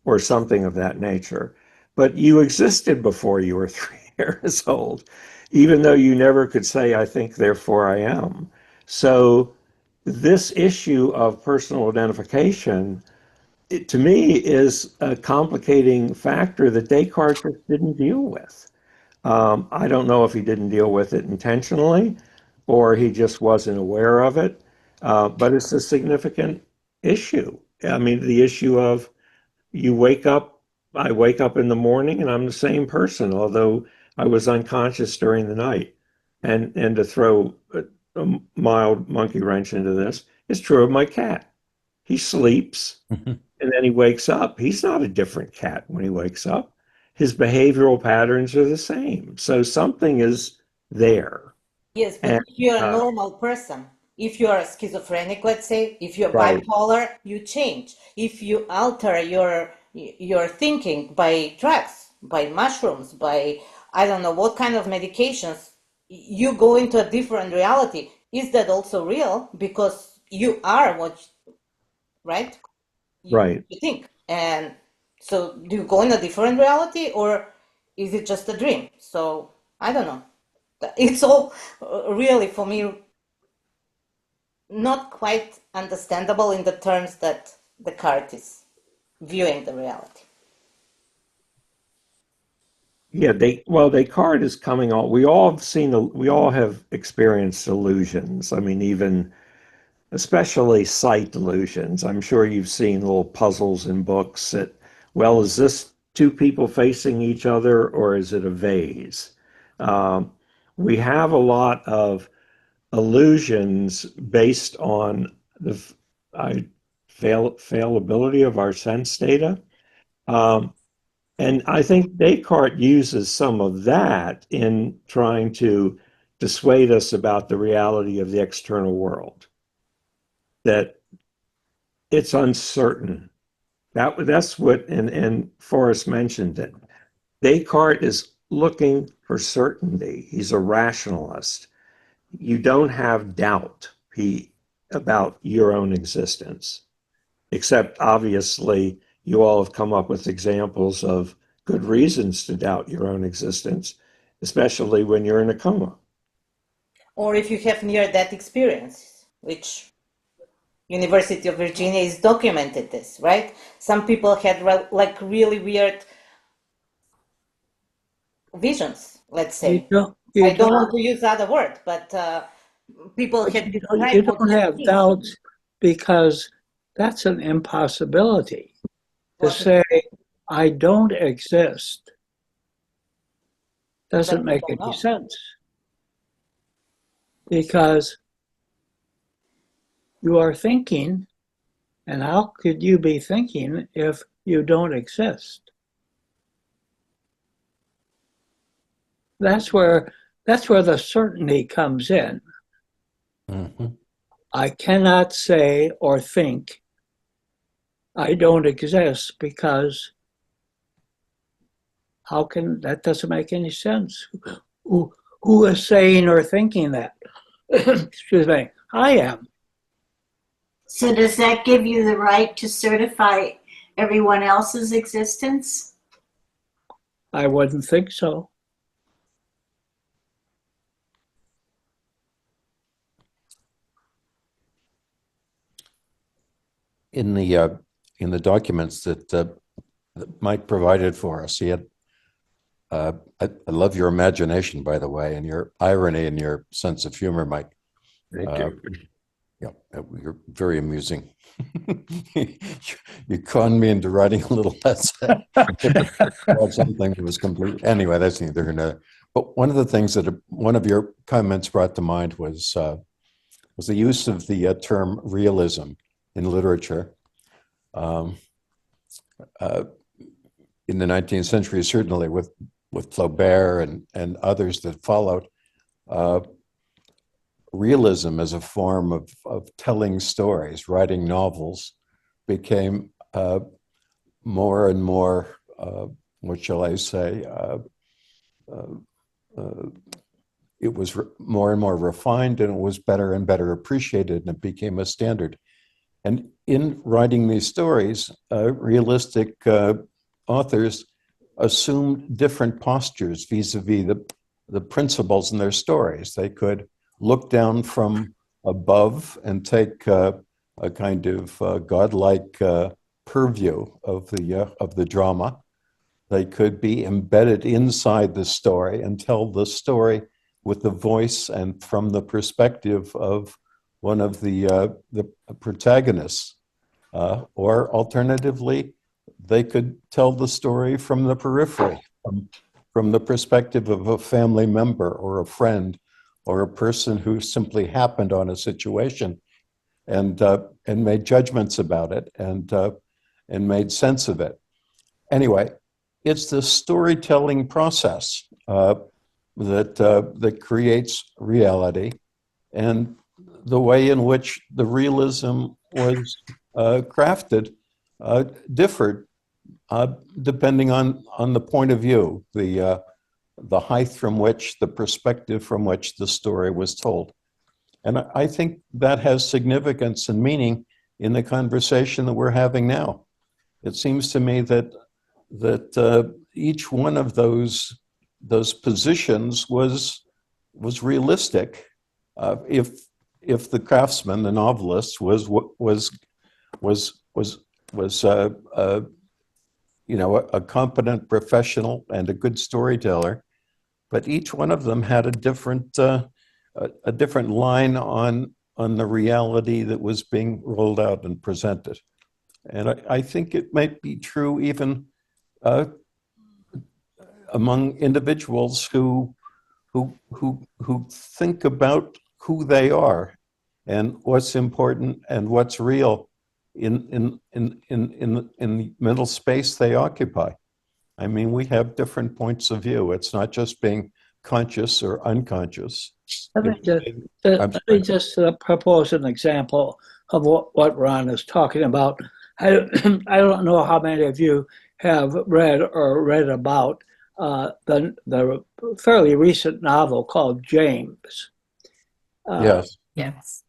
or something of that nature. But you existed before you were 3 years old, even though you never could say, I think, therefore I am. So this issue of personal identification, to me, is a complicating factor that Descartes just didn't deal with. I don't know if he didn't deal with it intentionally or he just wasn't aware of it, but it's a significant issue. I mean, the issue of I wake up in the morning and I'm the same person, although I was unconscious during the night. And to throw a mild monkey wrench into this, it's true of my cat. He sleeps and then he wakes up. He's not a different cat when he wakes up. His behavioral patterns are the same. So something is there. Yes, but if you're a normal person, if you are schizophrenic, let's say, if you're Right. bipolar, you change. If you alter your thinking by drugs, by mushrooms, by I don't know what kind of medications, you go into a different reality. Is that also real? Because you are right? Right. You think. And so do you go in a different reality or is it just a dream? So I don't know. It's all really, for me, not quite understandable in the terms that Descartes is viewing the reality. Yeah, Descartes is coming on. We all have experienced illusions. I mean, especially sight delusions. I'm sure you've seen little puzzles in books that, well, is this 2 people facing each other or is it a vase? We have a lot of illusions based on the fallibility of our sense data. And I think Descartes uses some of that in trying to dissuade us about the reality of the external world, that it's uncertain. That's what, and Forrest mentioned it. Descartes is looking for certainty. He's a rationalist. You don't have doubt about your own existence, except obviously you all have come up with examples of good reasons to doubt your own existence, especially when you're in a coma. Or if you have near-death experience, which University of Virginia is documented this, right? Some people had like really weird visions, let's say. I don't want to use other word, but people had described You what don't they have see. doubts because that's an impossibility. To What- say, I don't exist doesn't But make people any know. sense. Because you are thinking, and how could you be thinking if you don't exist? That's where the certainty comes in. Mhm. I cannot say or think I don't exist because that doesn't make any sense. Who is saying or thinking that? Excuse me. I am. So does that give you the right to certify everyone else's existence? I wouldn't think so. In the documents that Mike provided for us, he had. I love your imagination, by the way, and your irony and your sense of humor, Mike. Thank you. Yeah, you're very amusing. You conned me into writing a little essay about something that was complete. Anyway, that's neither here nor there. But one of the things that one of your comments brought to mind was the use of the term realism in literature. In the 19th century, certainly with Flaubert and others that followed, realism as a form of telling stories, writing novels, became more and more, what shall I say, it was more and more refined, and it was better and better appreciated, and it became a standard. And in writing these stories, realistic authors assumed different postures vis-a-vis the principles in their stories. They could look down from above and take a kind of godlike purview of the drama. They could be embedded inside the story and tell the story with the voice and from the perspective of one of the protagonists. Or alternatively, they could tell the story from the periphery, from the perspective of a family member or a friend or a person who simply happened on a situation and made judgments about it and made sense of it. Anyway, it's the storytelling process that creates reality, and the way in which the realism was crafted differed depending on the point of view, the height from which, the perspective from which the story was told. And I think that has significance and meaning in the conversation that we're having now. It seems to me that each one of those positions was realistic. If the craftsman, the novelist, was a competent professional and a good storyteller, but each one of them had a different line on the reality that was being rolled out and presented. And I think it might be true even among individuals who think about who they are and what's important and what's real in the mental space they occupy. I mean, we have different points of view. It's not just being conscious or unconscious. Let me just propose an example of what Ron is talking about. I don't know how many of you have read about the fairly recent novel called James. Yes. Yes.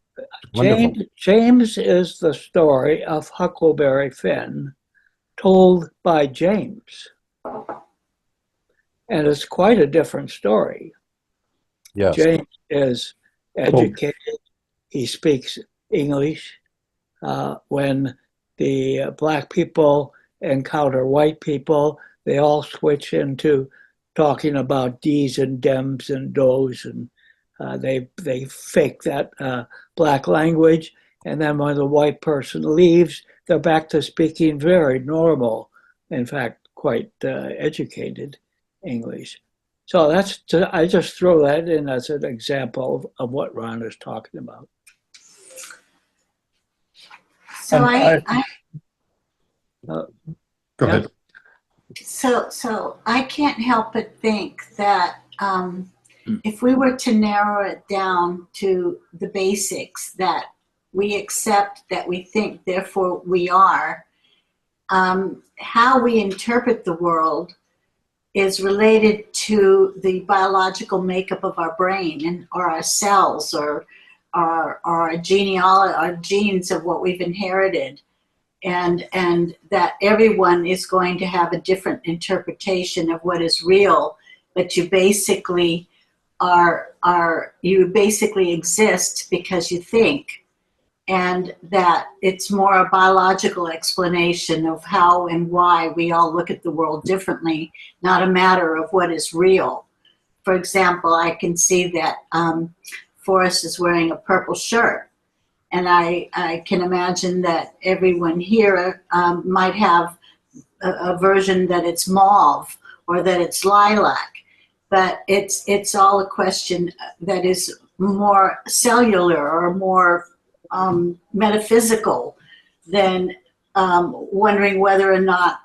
James is the story of Huckleberry Finn told by James. and it's quite a different story. Yes. James is educated. He speaks English. When the black people encounter white people, they all switch into talking about D's and Dems and Does, and they fake that black language. And then when the white person leaves, they're back to speaking very normal, in fact, quite educated English. So I just throw that in as an example of what Ron is talking about. So Go Yeah. ahead. So I can't help but think that if we were to narrow it down to the basics, that we accept, that we think, therefore we are, how we interpret the world is related to the biological makeup of our brain or our cells or our genealogy, our genes of what we've inherited. And that everyone is going to have a different interpretation of what is real, but you basically you basically exist because you think, and that it's more a biological explanation of how and why we all look at the world differently, not a matter of what is real. For example, I can see that Forrest is wearing a purple shirt. And I can imagine that everyone here might have a version that it's mauve or that it's lilac, but it's all a question that is more cellular or more metaphysical than wondering whether or not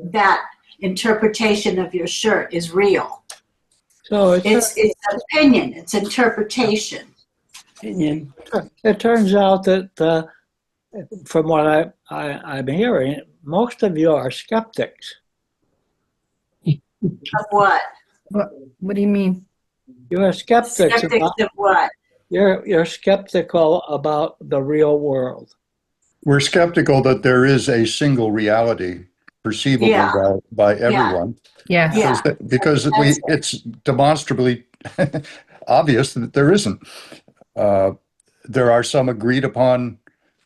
that interpretation of your shirt is real. So It's opinion, it's interpretation. Opinion. it turns out that from what I'm hearing, most of you are skeptics. Of what? What do you mean? You're skeptics. Skeptics of what? You're skeptical about the real world. We're skeptical that there is a single reality perceivable Yeah. by everyone. Yes. Yeah. Because That's it's demonstrably obvious that there isn't. There are some agreed upon,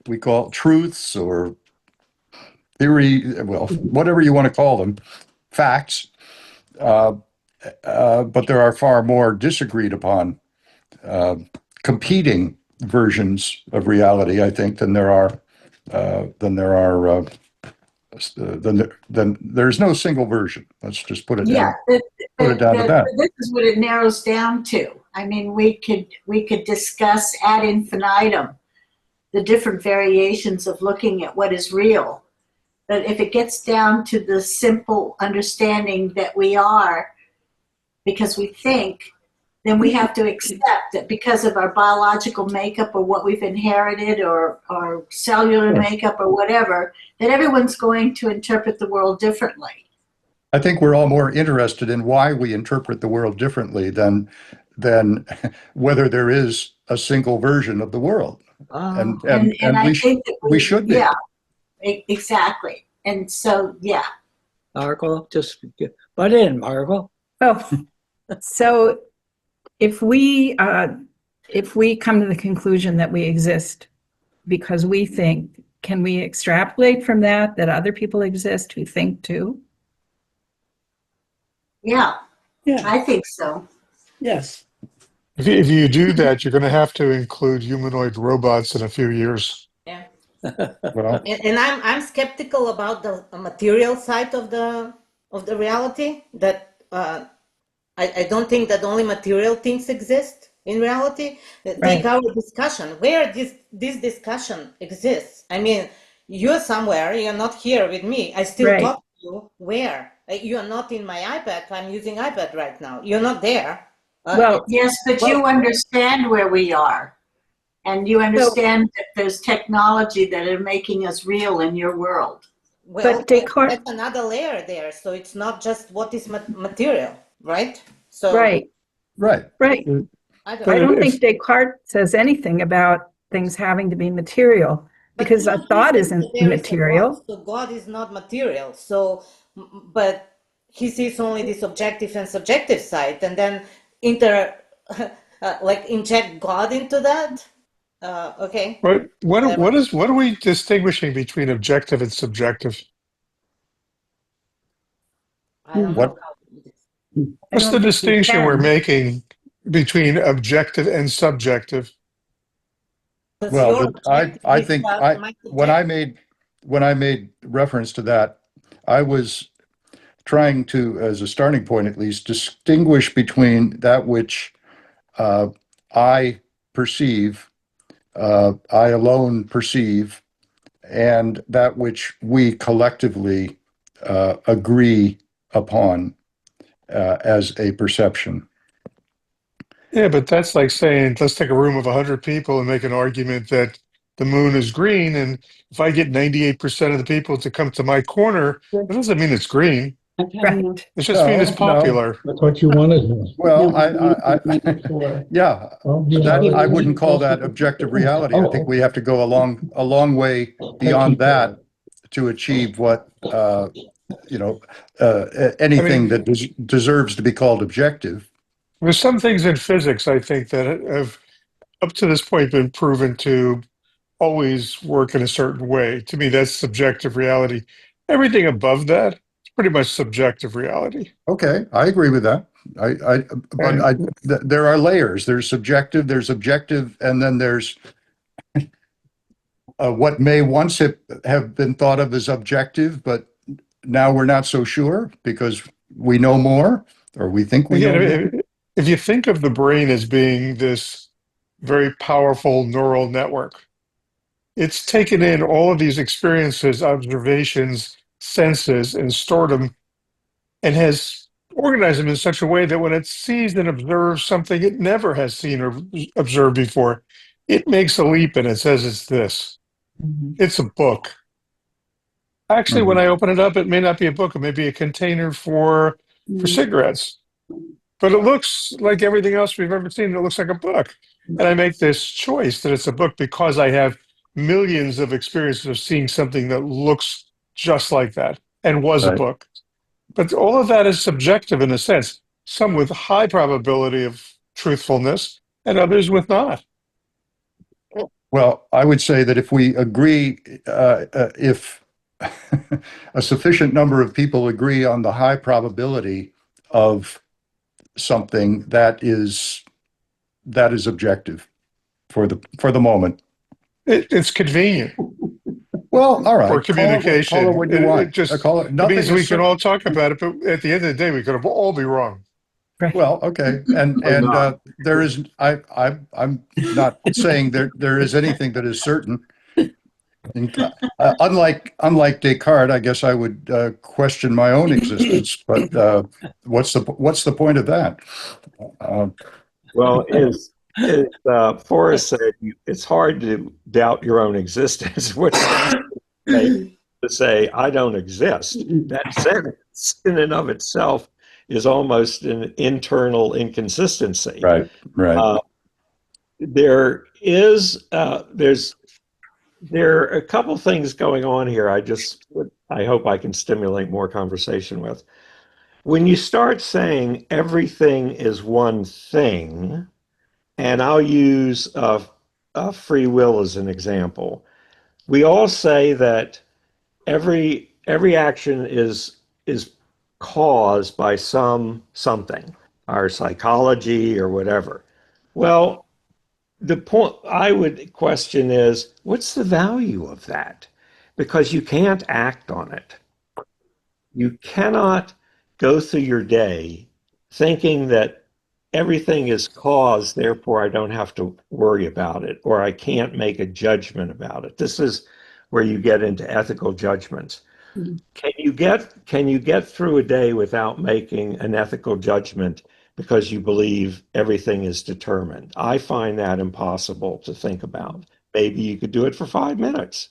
we call it truths or theory, well, whatever you want to call them, facts. But there are far more disagreed upon, competing versions of reality, I think, than there's no single version. Let's just put it down. Put it down to that. This is what it narrows down to. I mean, we could discuss ad infinitum the different variations of looking at what is real. But if it gets down to the simple understanding that we are because we think, then we have to accept that because of our biological makeup or what we've inherited or cellular makeup or whatever, that everyone's going to interpret the world differently. I think we're all more interested in why we interpret the world differently than whether there is a single version of the world. And I think that we should be. Yeah, exactly. And so, yeah. Margot, just butt in, Margot. Oh, so if we come to the conclusion that we exist because we think, can we extrapolate from that other people exist who think too? Yeah, Yeah. I think so. Yes. If you do that, you're going to have to include humanoid robots in a few years. Yeah. Well, And I'm skeptical about the material side of the reality. That I don't think that only material things exist in reality. Take our discussion. Where this discussion exists. I mean, you're somewhere. You're not here with me. I still talk to you. Where? You are not in my iPad. I'm using iPad right now. You're not there. Well, Yes, but you understand where we are. And you understand that there's technology that are making us real in your world. Well, but Descartes, that's another layer there. So it's not just what is material, right? So right. I don't think Descartes says anything about things having to be material because a thought isn't material. So God is not material. So, but he sees only this objective and subjective side, and then like inject God into that. Okay. What Whatever. what are we distinguishing between objective and subjective? I don't What? know. What's don't the think you distinction we're can. making between objective and subjective? Because Well, your I objective think is my when I made reference to that, I was trying to, as a starting point at least, distinguish between that which I perceive, I alone perceive, and that which we collectively agree upon as a perception. Yeah, but that's like saying, let's take a room of 100 people and make an argument that the moon is green. And if I get 98% of the people to come to my corner, that doesn't mean it's green. Right. It just means it's popular. That's what you wanted. Well, No, yeah, that I wouldn't call that objective reality. I think we have to go a long way beyond that to achieve what anything that deserves to be called objective. There's some things in physics, I think, that have up to this point been proven to always work in a certain way. To me, that's subjective reality. Everything above that is pretty much subjective reality. Okay, I agree with that. There are layers. There's subjective, there's objective, and then there's what may once have been thought of as objective, but now we're not so sure because we know more, or we think we know more. If you think of the brain as being this very powerful neural network, it's taken in all of these experiences, observations, senses, and stored them, and has organized them in such a way that when it sees and observes something it never has seen or observed before, it makes a leap and it says it's this. It's a book. Actually, when I open it up, it may not be a book. It may be a container for cigarettes. But it looks like everything else we've ever seen. It looks like a book. And I make this choice that it's a book because I have millions of experiences of seeing something that looks just like that and was a book. But all of that is subjective in a sense, some with high probability of truthfulness and others with not. Well, I would say that if we agree, if a sufficient number of people agree on the high probability of something, that is objective for the moment. It's convenient. Well, all right. For communication. Call it what you want. It means we can all talk about it, but at the end of the day, we could all be wrong. Right. Well, okay, and there is. I'm not saying there is anything that is certain. Unlike Descartes, I guess I would question my own existence. But what's the point of that? Well, as Forrest said, it's hard to doubt your own existence. Which to say I don't exist. That sentence in and of itself is almost an internal inconsistency. Right. There are a couple things going on here. I hope I can stimulate more conversation with. When you start saying everything is one thing, and I'll use free will as an example. We all say that every action is caused by something, our psychology or whatever. Well, the point I would question is, what's the value of that? Because you can't act on it. You cannot go through your day thinking that everything is caused, therefore I don't have to worry about it, or I can't make a judgment about it. This is where you get into ethical judgments. Can you get through a day without making an ethical judgment because you believe everything is determined? I find that impossible to think about. Maybe you could do it for 5 minutes,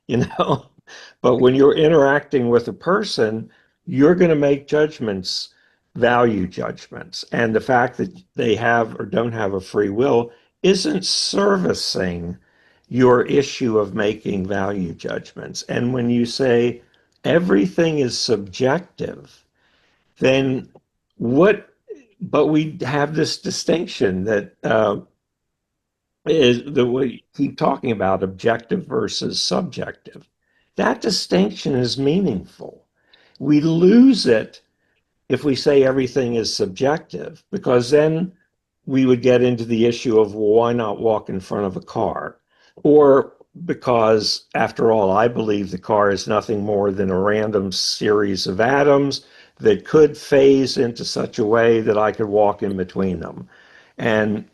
but when you're interacting with a person, you're going to make judgments, value judgments. And the fact that they have or don't have a free will isn't servicing your issue of making value judgments. And when you say everything is subjective, then but we have this distinction that is the way you keep talking about objective versus subjective. That distinction is meaningful. We lose it if we say everything is subjective, because then we would get into the issue of, well, why not walk in front of a car? Or because, after all, I believe the car is nothing more than a random series of atoms that could phase into such a way that I could walk in between them. And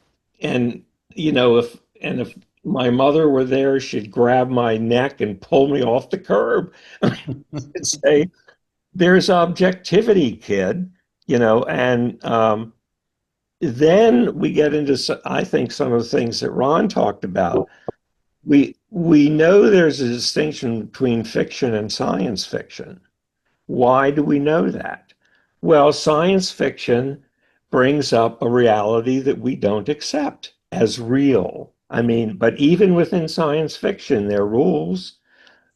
if my mother were there, she'd grab my neck and pull me off the curb and say, there's objectivity, kid, and then we get into, I think, some of the things that Ron talked about. We know there's a distinction between fiction and science fiction. Why do we know that? Well, science fiction brings up a reality that we don't accept as real. I mean, but even within science fiction, there are rules.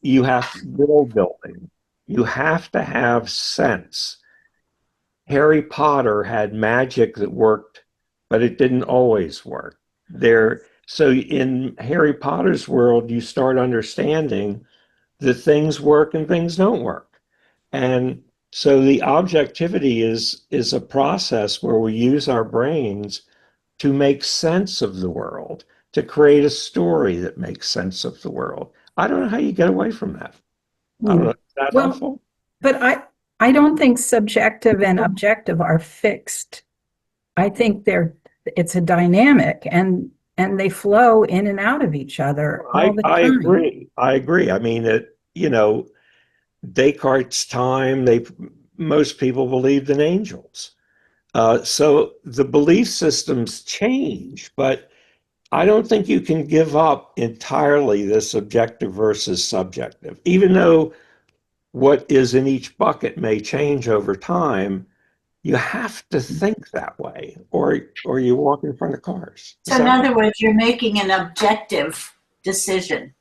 You have world building. You have to have sense. Harry Potter had magic that worked, but it didn't always work. So in Harry Potter's world, you start understanding that things work and things don't work. And so the objectivity is a process where we use our brains to make sense of the world, to create a story that makes sense of the world. I don't know how you get away from that. I don't know. Is that Well, helpful? But I don't think subjective and objective are fixed. I think it's a dynamic and they flow in and out of each other all the I time. agree. I agree. I mean, Descartes' time, most people believed in angels. So the belief systems change, but I don't think you can give up entirely this objective versus subjective, even though what is in each bucket may change over time. You have to think that way, or you walk in front of cars. So in other words, you're making an objective decision.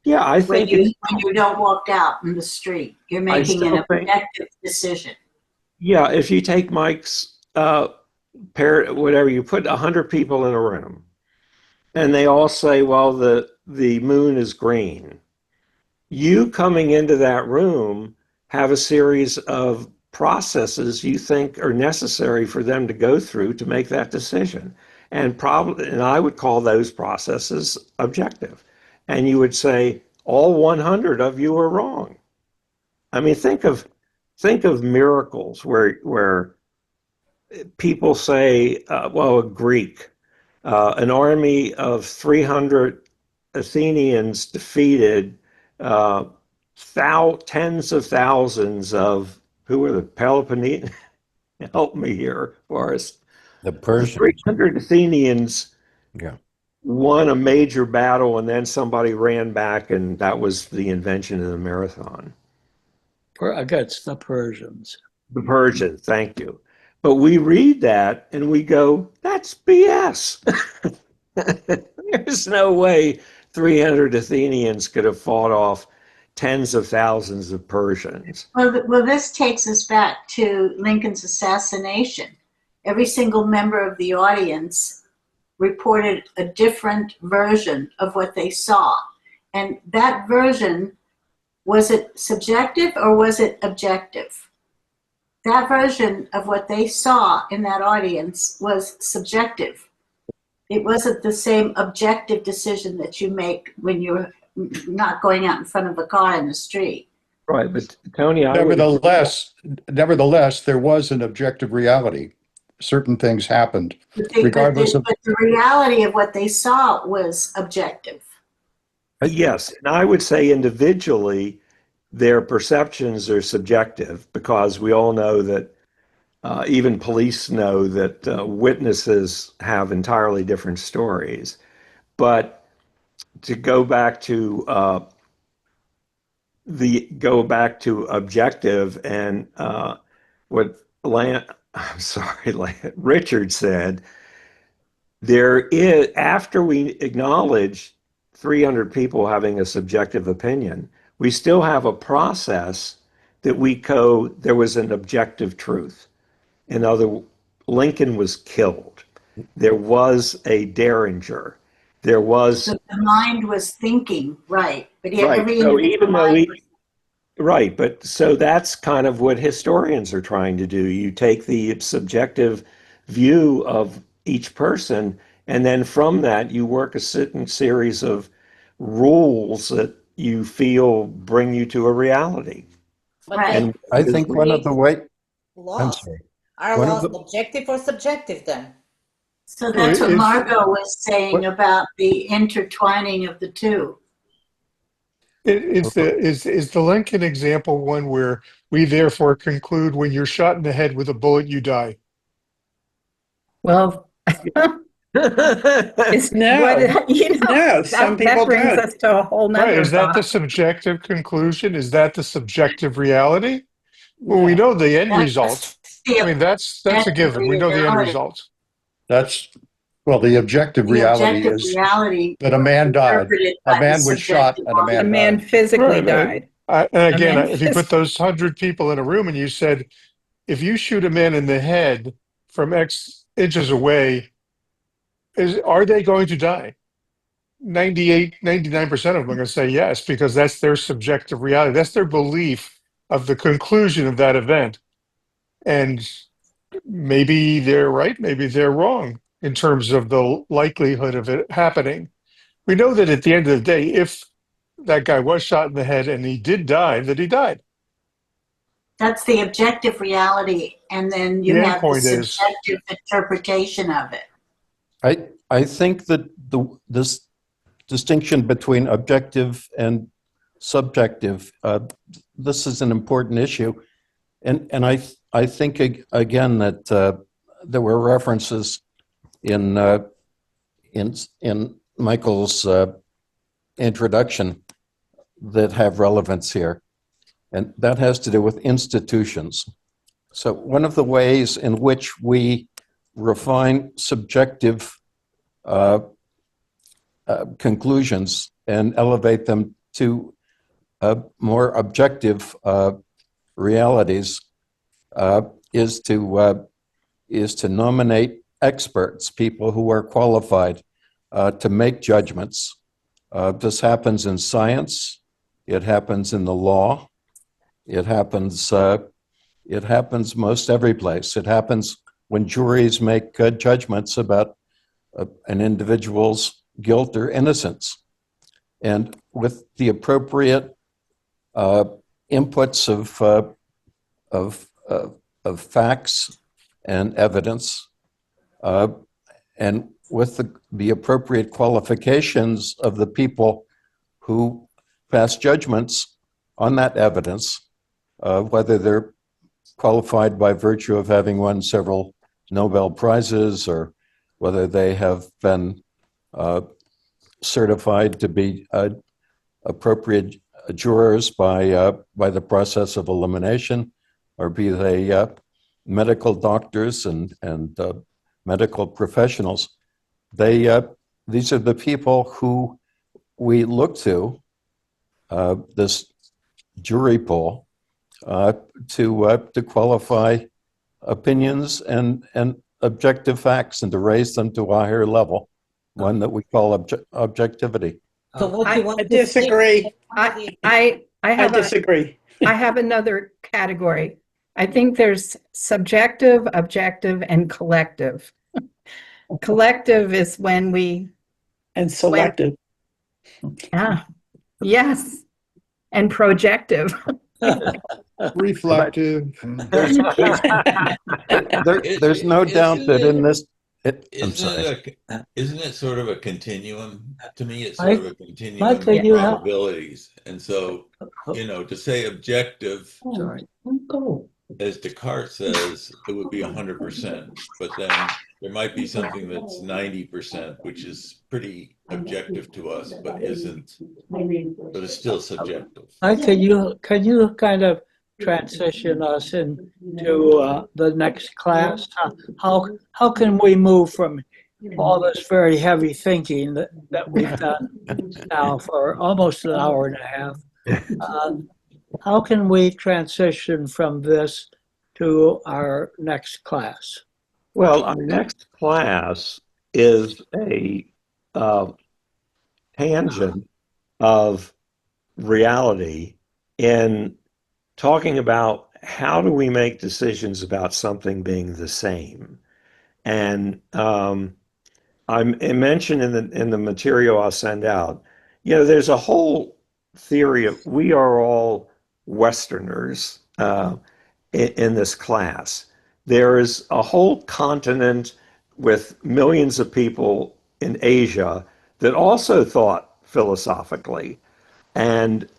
Yeah, I think when you don't walk out in the street, you're making an objective decision. Yeah, if you take Mike's whatever, you put 100 people in a room, and they all say, well, the moon is green. You coming into that room have a series of processes you think are necessary for them to go through to make that decision. And I would call those processes objective. And you would say, all 100 of you are wrong. I mean, think of miracles where people say, well, a Greek, an army of 300 Athenians defeated tens of thousands of, who were the Peloponnesians? Help me here, Forrest. The Persians. 300 Athenians Yeah. won a major battle, and then somebody ran back, and that was the invention of the marathon. Against the Persians. The Persians, thank you. But we read that and we go, that's BS. There's no way 300 Athenians could have fought off tens of thousands of Persians. Well, this takes us back to Lincoln's assassination. Every single member of the audience reported a different version of what they saw. And that version, was it subjective or was it objective? That version of what they saw in that audience was subjective. It wasn't the same objective decision that you make when you're not going out in front of a car in the street. Right, but Tony, Nevertheless, there was an objective reality. Certain things happened, regardless of. But the reality of what they saw was objective. Yes, and I would say individually, their perceptions are subjective, because we all know that even police know that witnesses have entirely different stories. But to go back to objective and what Richard said, there is, after we acknowledge 300 people having a subjective opinion, we still have a process there was an objective truth. Lincoln was killed. There was a Derringer. There was So the mind was thinking, right? But yet right. every So individual even though mind right, but so that's kind of what historians are trying to do. You take the subjective view of each person, and then from that you work a certain series of rules that you feel bring you to a reality. But Right. then And I think one of the way, I'm laws sorry, are one of laws the, objective or subjective then? So that's what Is- Margot was saying what- about the intertwining of the two. Is the Lincoln example one where we therefore conclude when you're shot in the head with a bullet, you die? Well, it's No. what, No, some that people brings don't. us to a whole nother Right, is that the thought. subjective conclusion? Is that the subjective reality? Well, we know the end result. That's I mean, that's a objective given. We know the end reality. result. That's, well, the objective The reality objective is reality that a man died. interpreted A by the man was shot subjective and a man A man died. physically Right, died. And again, man if you put phys- those 100 people in a room and you said, if you shoot a man in the head from X inches away, are they going to die? 98, 99% of them are going to say yes, because that's their subjective reality. That's their belief of the conclusion of that event. And maybe they're right, maybe they're wrong in terms of the likelihood of it happening. We know that at the end of the day, if that guy was shot in the head and he did die, that he died. That's the objective reality, and then you The have the endpoint is- subjective interpretation of it. I think that this distinction between objective and subjective, this is an important issue. And I think again that there were references in Michael's introduction that have relevance here, and that has to do with institutions. So one of the ways in which we refine subjective conclusions and elevate them to more objective realities is to nominate experts, people who are qualified to make judgments. This happens in science. It happens in the law. It happens most every place. It happens when juries make judgments about an individual's guilt or innocence. And with the appropriate inputs of facts and evidence, and with the appropriate qualifications of the people who pass judgments on that evidence, whether they're qualified by virtue of having won several Nobel Prizes or whether they have been certified to be appropriate jurors by the process of elimination, or be they medical doctors and medical professionals. These are the people who we look to, this jury pool, to qualify opinions and objective facts and to raise them to a higher level, one that we call objectivity. So what do you want I to say? disagree. I I disagree. I have another category. I think there's subjective, objective, and collective. Collective is when we, And selective. yes, and projective. Reflective. There's no doubt that in this, I'm Isn't sorry. isn't it sort of a continuum? To me, it's Mike- sort of a continuum Mike, of can you help? probabilities. And so, to say objective, Sorry. as Descartes says, it would be 100%. But then there might be something that's 90%, which is pretty objective to us, but isn't, but it's still subjective. Mike, can you kind of transition us into the next class? How can we move from all this very heavy thinking that we've done now for almost an hour and a half? how can we transition from this to our next class? Well, our next class is a tangent of reality in talking about how do we make decisions about something being the same. And I mentioned in the material I'll send out, there's a whole theory of we are all Westerners in this class. There is a whole continent with millions of people in Asia that also thought philosophically, and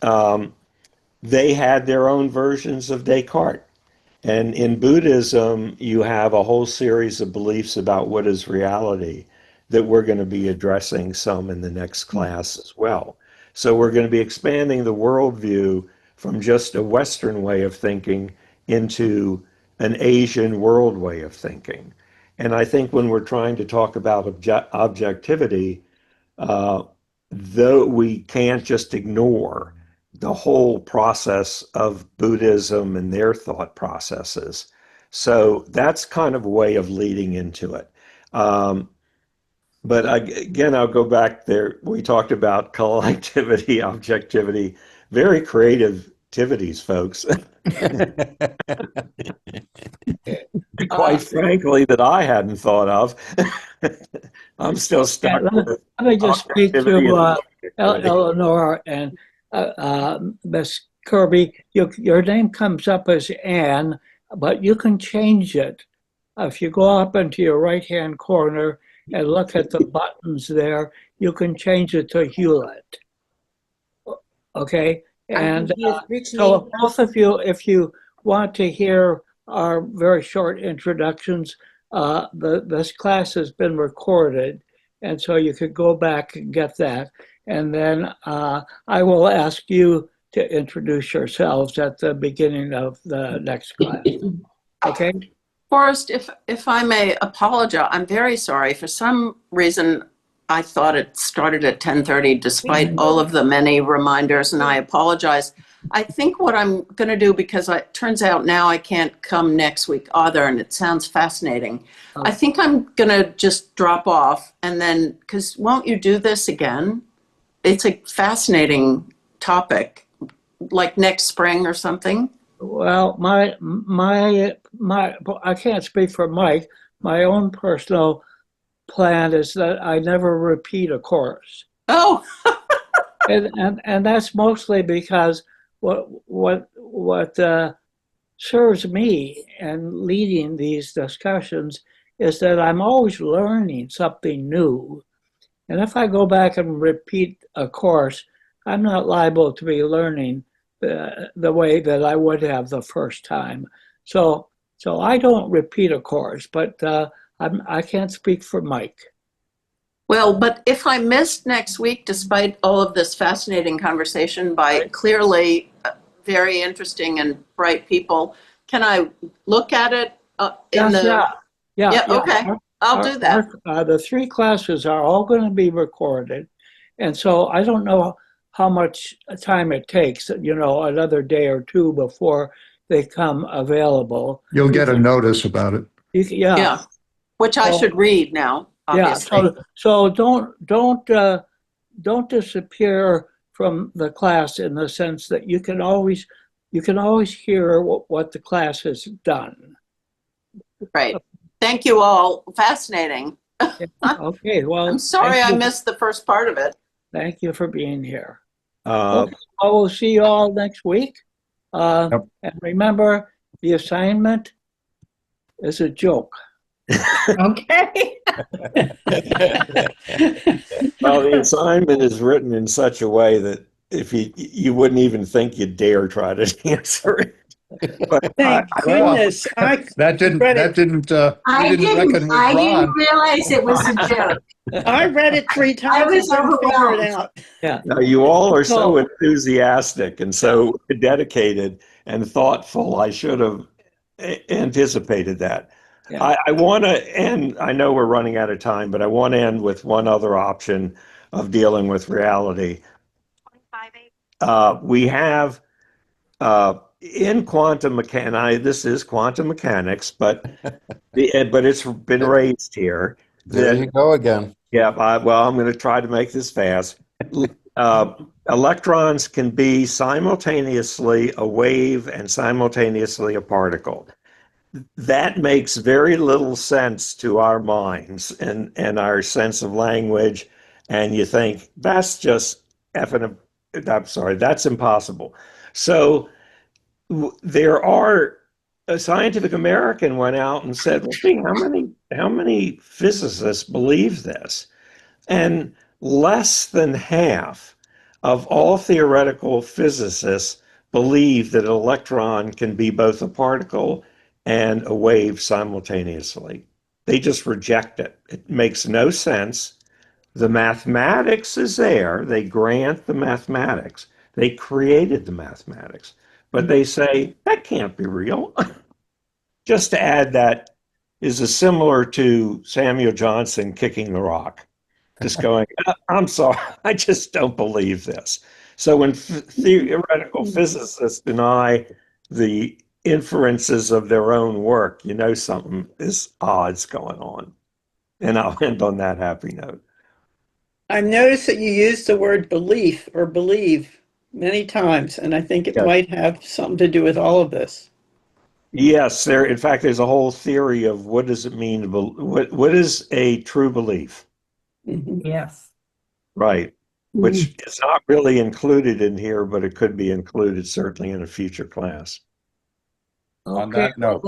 they had their own versions of Descartes. And in Buddhism, you have a whole series of beliefs about what is reality that we're going to be addressing some in the next class as well. So we're going to be expanding the worldview from just a Western way of thinking into an Asian world way of thinking. And I think when we're trying to talk about objectivity, though we can't just ignore the whole process of Buddhism and their thought processes. So that's kind of a way of leading into it. But again, I'll go back there. We talked about collectivity, objectivity, very creative activities, folks. Quite frankly, that I hadn't thought of. I'm still stuck with Let me just speak objectivity to and Eleanor and Miss Kirby. Your name comes up as Anne, but you can change it. If you go up into your right-hand corner and look at the buttons there, you can change it to Hewlett. Okay? And so both of you, if you want to hear our very short introductions, this class has been recorded, and so you could go back and get that. And then I will ask you to introduce yourselves at the beginning of the next class. Okay? Forrest, if I may apologize, I'm very sorry. For some reason, I thought it started at 10:30 despite all of the many reminders, and I apologize. I think what I'm going to do, because it turns out now I can't come next week either, and it sounds fascinating. I think I'm going to just drop off, and then, because won't you do this again? It's a fascinating topic, like next spring or something. Well, I can't speak for Mike. My own personal plan is that I never repeat a course. Oh, and that's mostly because what serves me in leading these discussions is that I'm always learning something new. And if I go back and repeat a course, I'm not liable to be learning the way that I would have the first time. So I don't repeat a course, but I can't speak for Mike. well, but if I missed next week, despite all of this fascinating conversation by clearly very interesting and bright people, can I look at it Yeah, okay. I'll do that. The three classes are all going to be recorded. And so I don't know how much time it takes, another day or two before they come available. You'll get a notice about it. Yeah, which I should read now, obviously. Yeah, so don't disappear from the class in the sense that you can always hear what the class has done. Right. Thank you all. Fascinating. Okay, well, I'm sorry I missed the first part of it. Thank you for being here. Okay, I will see you all next week. And remember, the assignment is a joke. Okay. Well, the assignment is written in such a way that if you wouldn't even think you'd dare try to answer it. But Thank goodness. That didn't I reckon with I didn't Ron. realize it was a joke. I read it 3 times. I was and couldn't figure it overwhelmed. out. Yeah. no, you all are so enthusiastic and so dedicated and thoughtful. I should have anticipated that. Yeah. I want to end, I know we're running out of time, but I want to end with one other option of dealing with reality. We have in quantum mechanics, this is quantum mechanics, but but it's been raised here. There you go again. Yeah, well, I'm going to try to make this fast. Electrons can be simultaneously a wave and simultaneously a particle. That makes very little sense to our minds and our sense of language. And you think, that's just that's impossible. So there are, a Scientific American went out and said, well, gee, how many physicists believe this? And less than half of all theoretical physicists believe that an electron can be both a particle and a wave simultaneously. They just reject it. It makes no sense. The mathematics is there. They grant the mathematics. They created the mathematics. But they say, that can't be real. Just to add, that is similar to Samuel Johnson kicking the rock. Just going, I'm sorry, I just don't believe this. So when theoretical physicists deny the inferences of their own work, you know something is odd's going on. And I'll end on that happy note. I've noticed that you use the word belief or believe many times, and I think it might have something to do with all of this. Yes, in fact, there's a whole theory of what does it mean to what is a true belief? Yes. Right. Which is not really included in here, but it could be included certainly in a future class. On Okay, that note,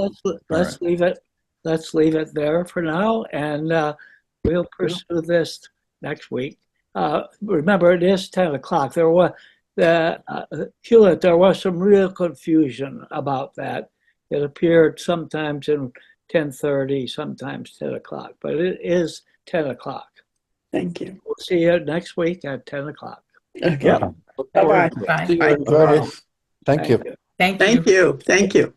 let's leave it. Let's leave it there for now, and we'll pursue this next week. Remember, it is 10 o'clock. There was Hewlett. There was some real confusion about that. It appeared sometimes in 10:30, sometimes 10 o'clock, but it is 10 o'clock. Thank you. We'll see you next week at 10 o'clock. Okay. Yeah. Bye-bye. See you Bye. tomorrow. Thank you. Thank you. Thank you. Thank you.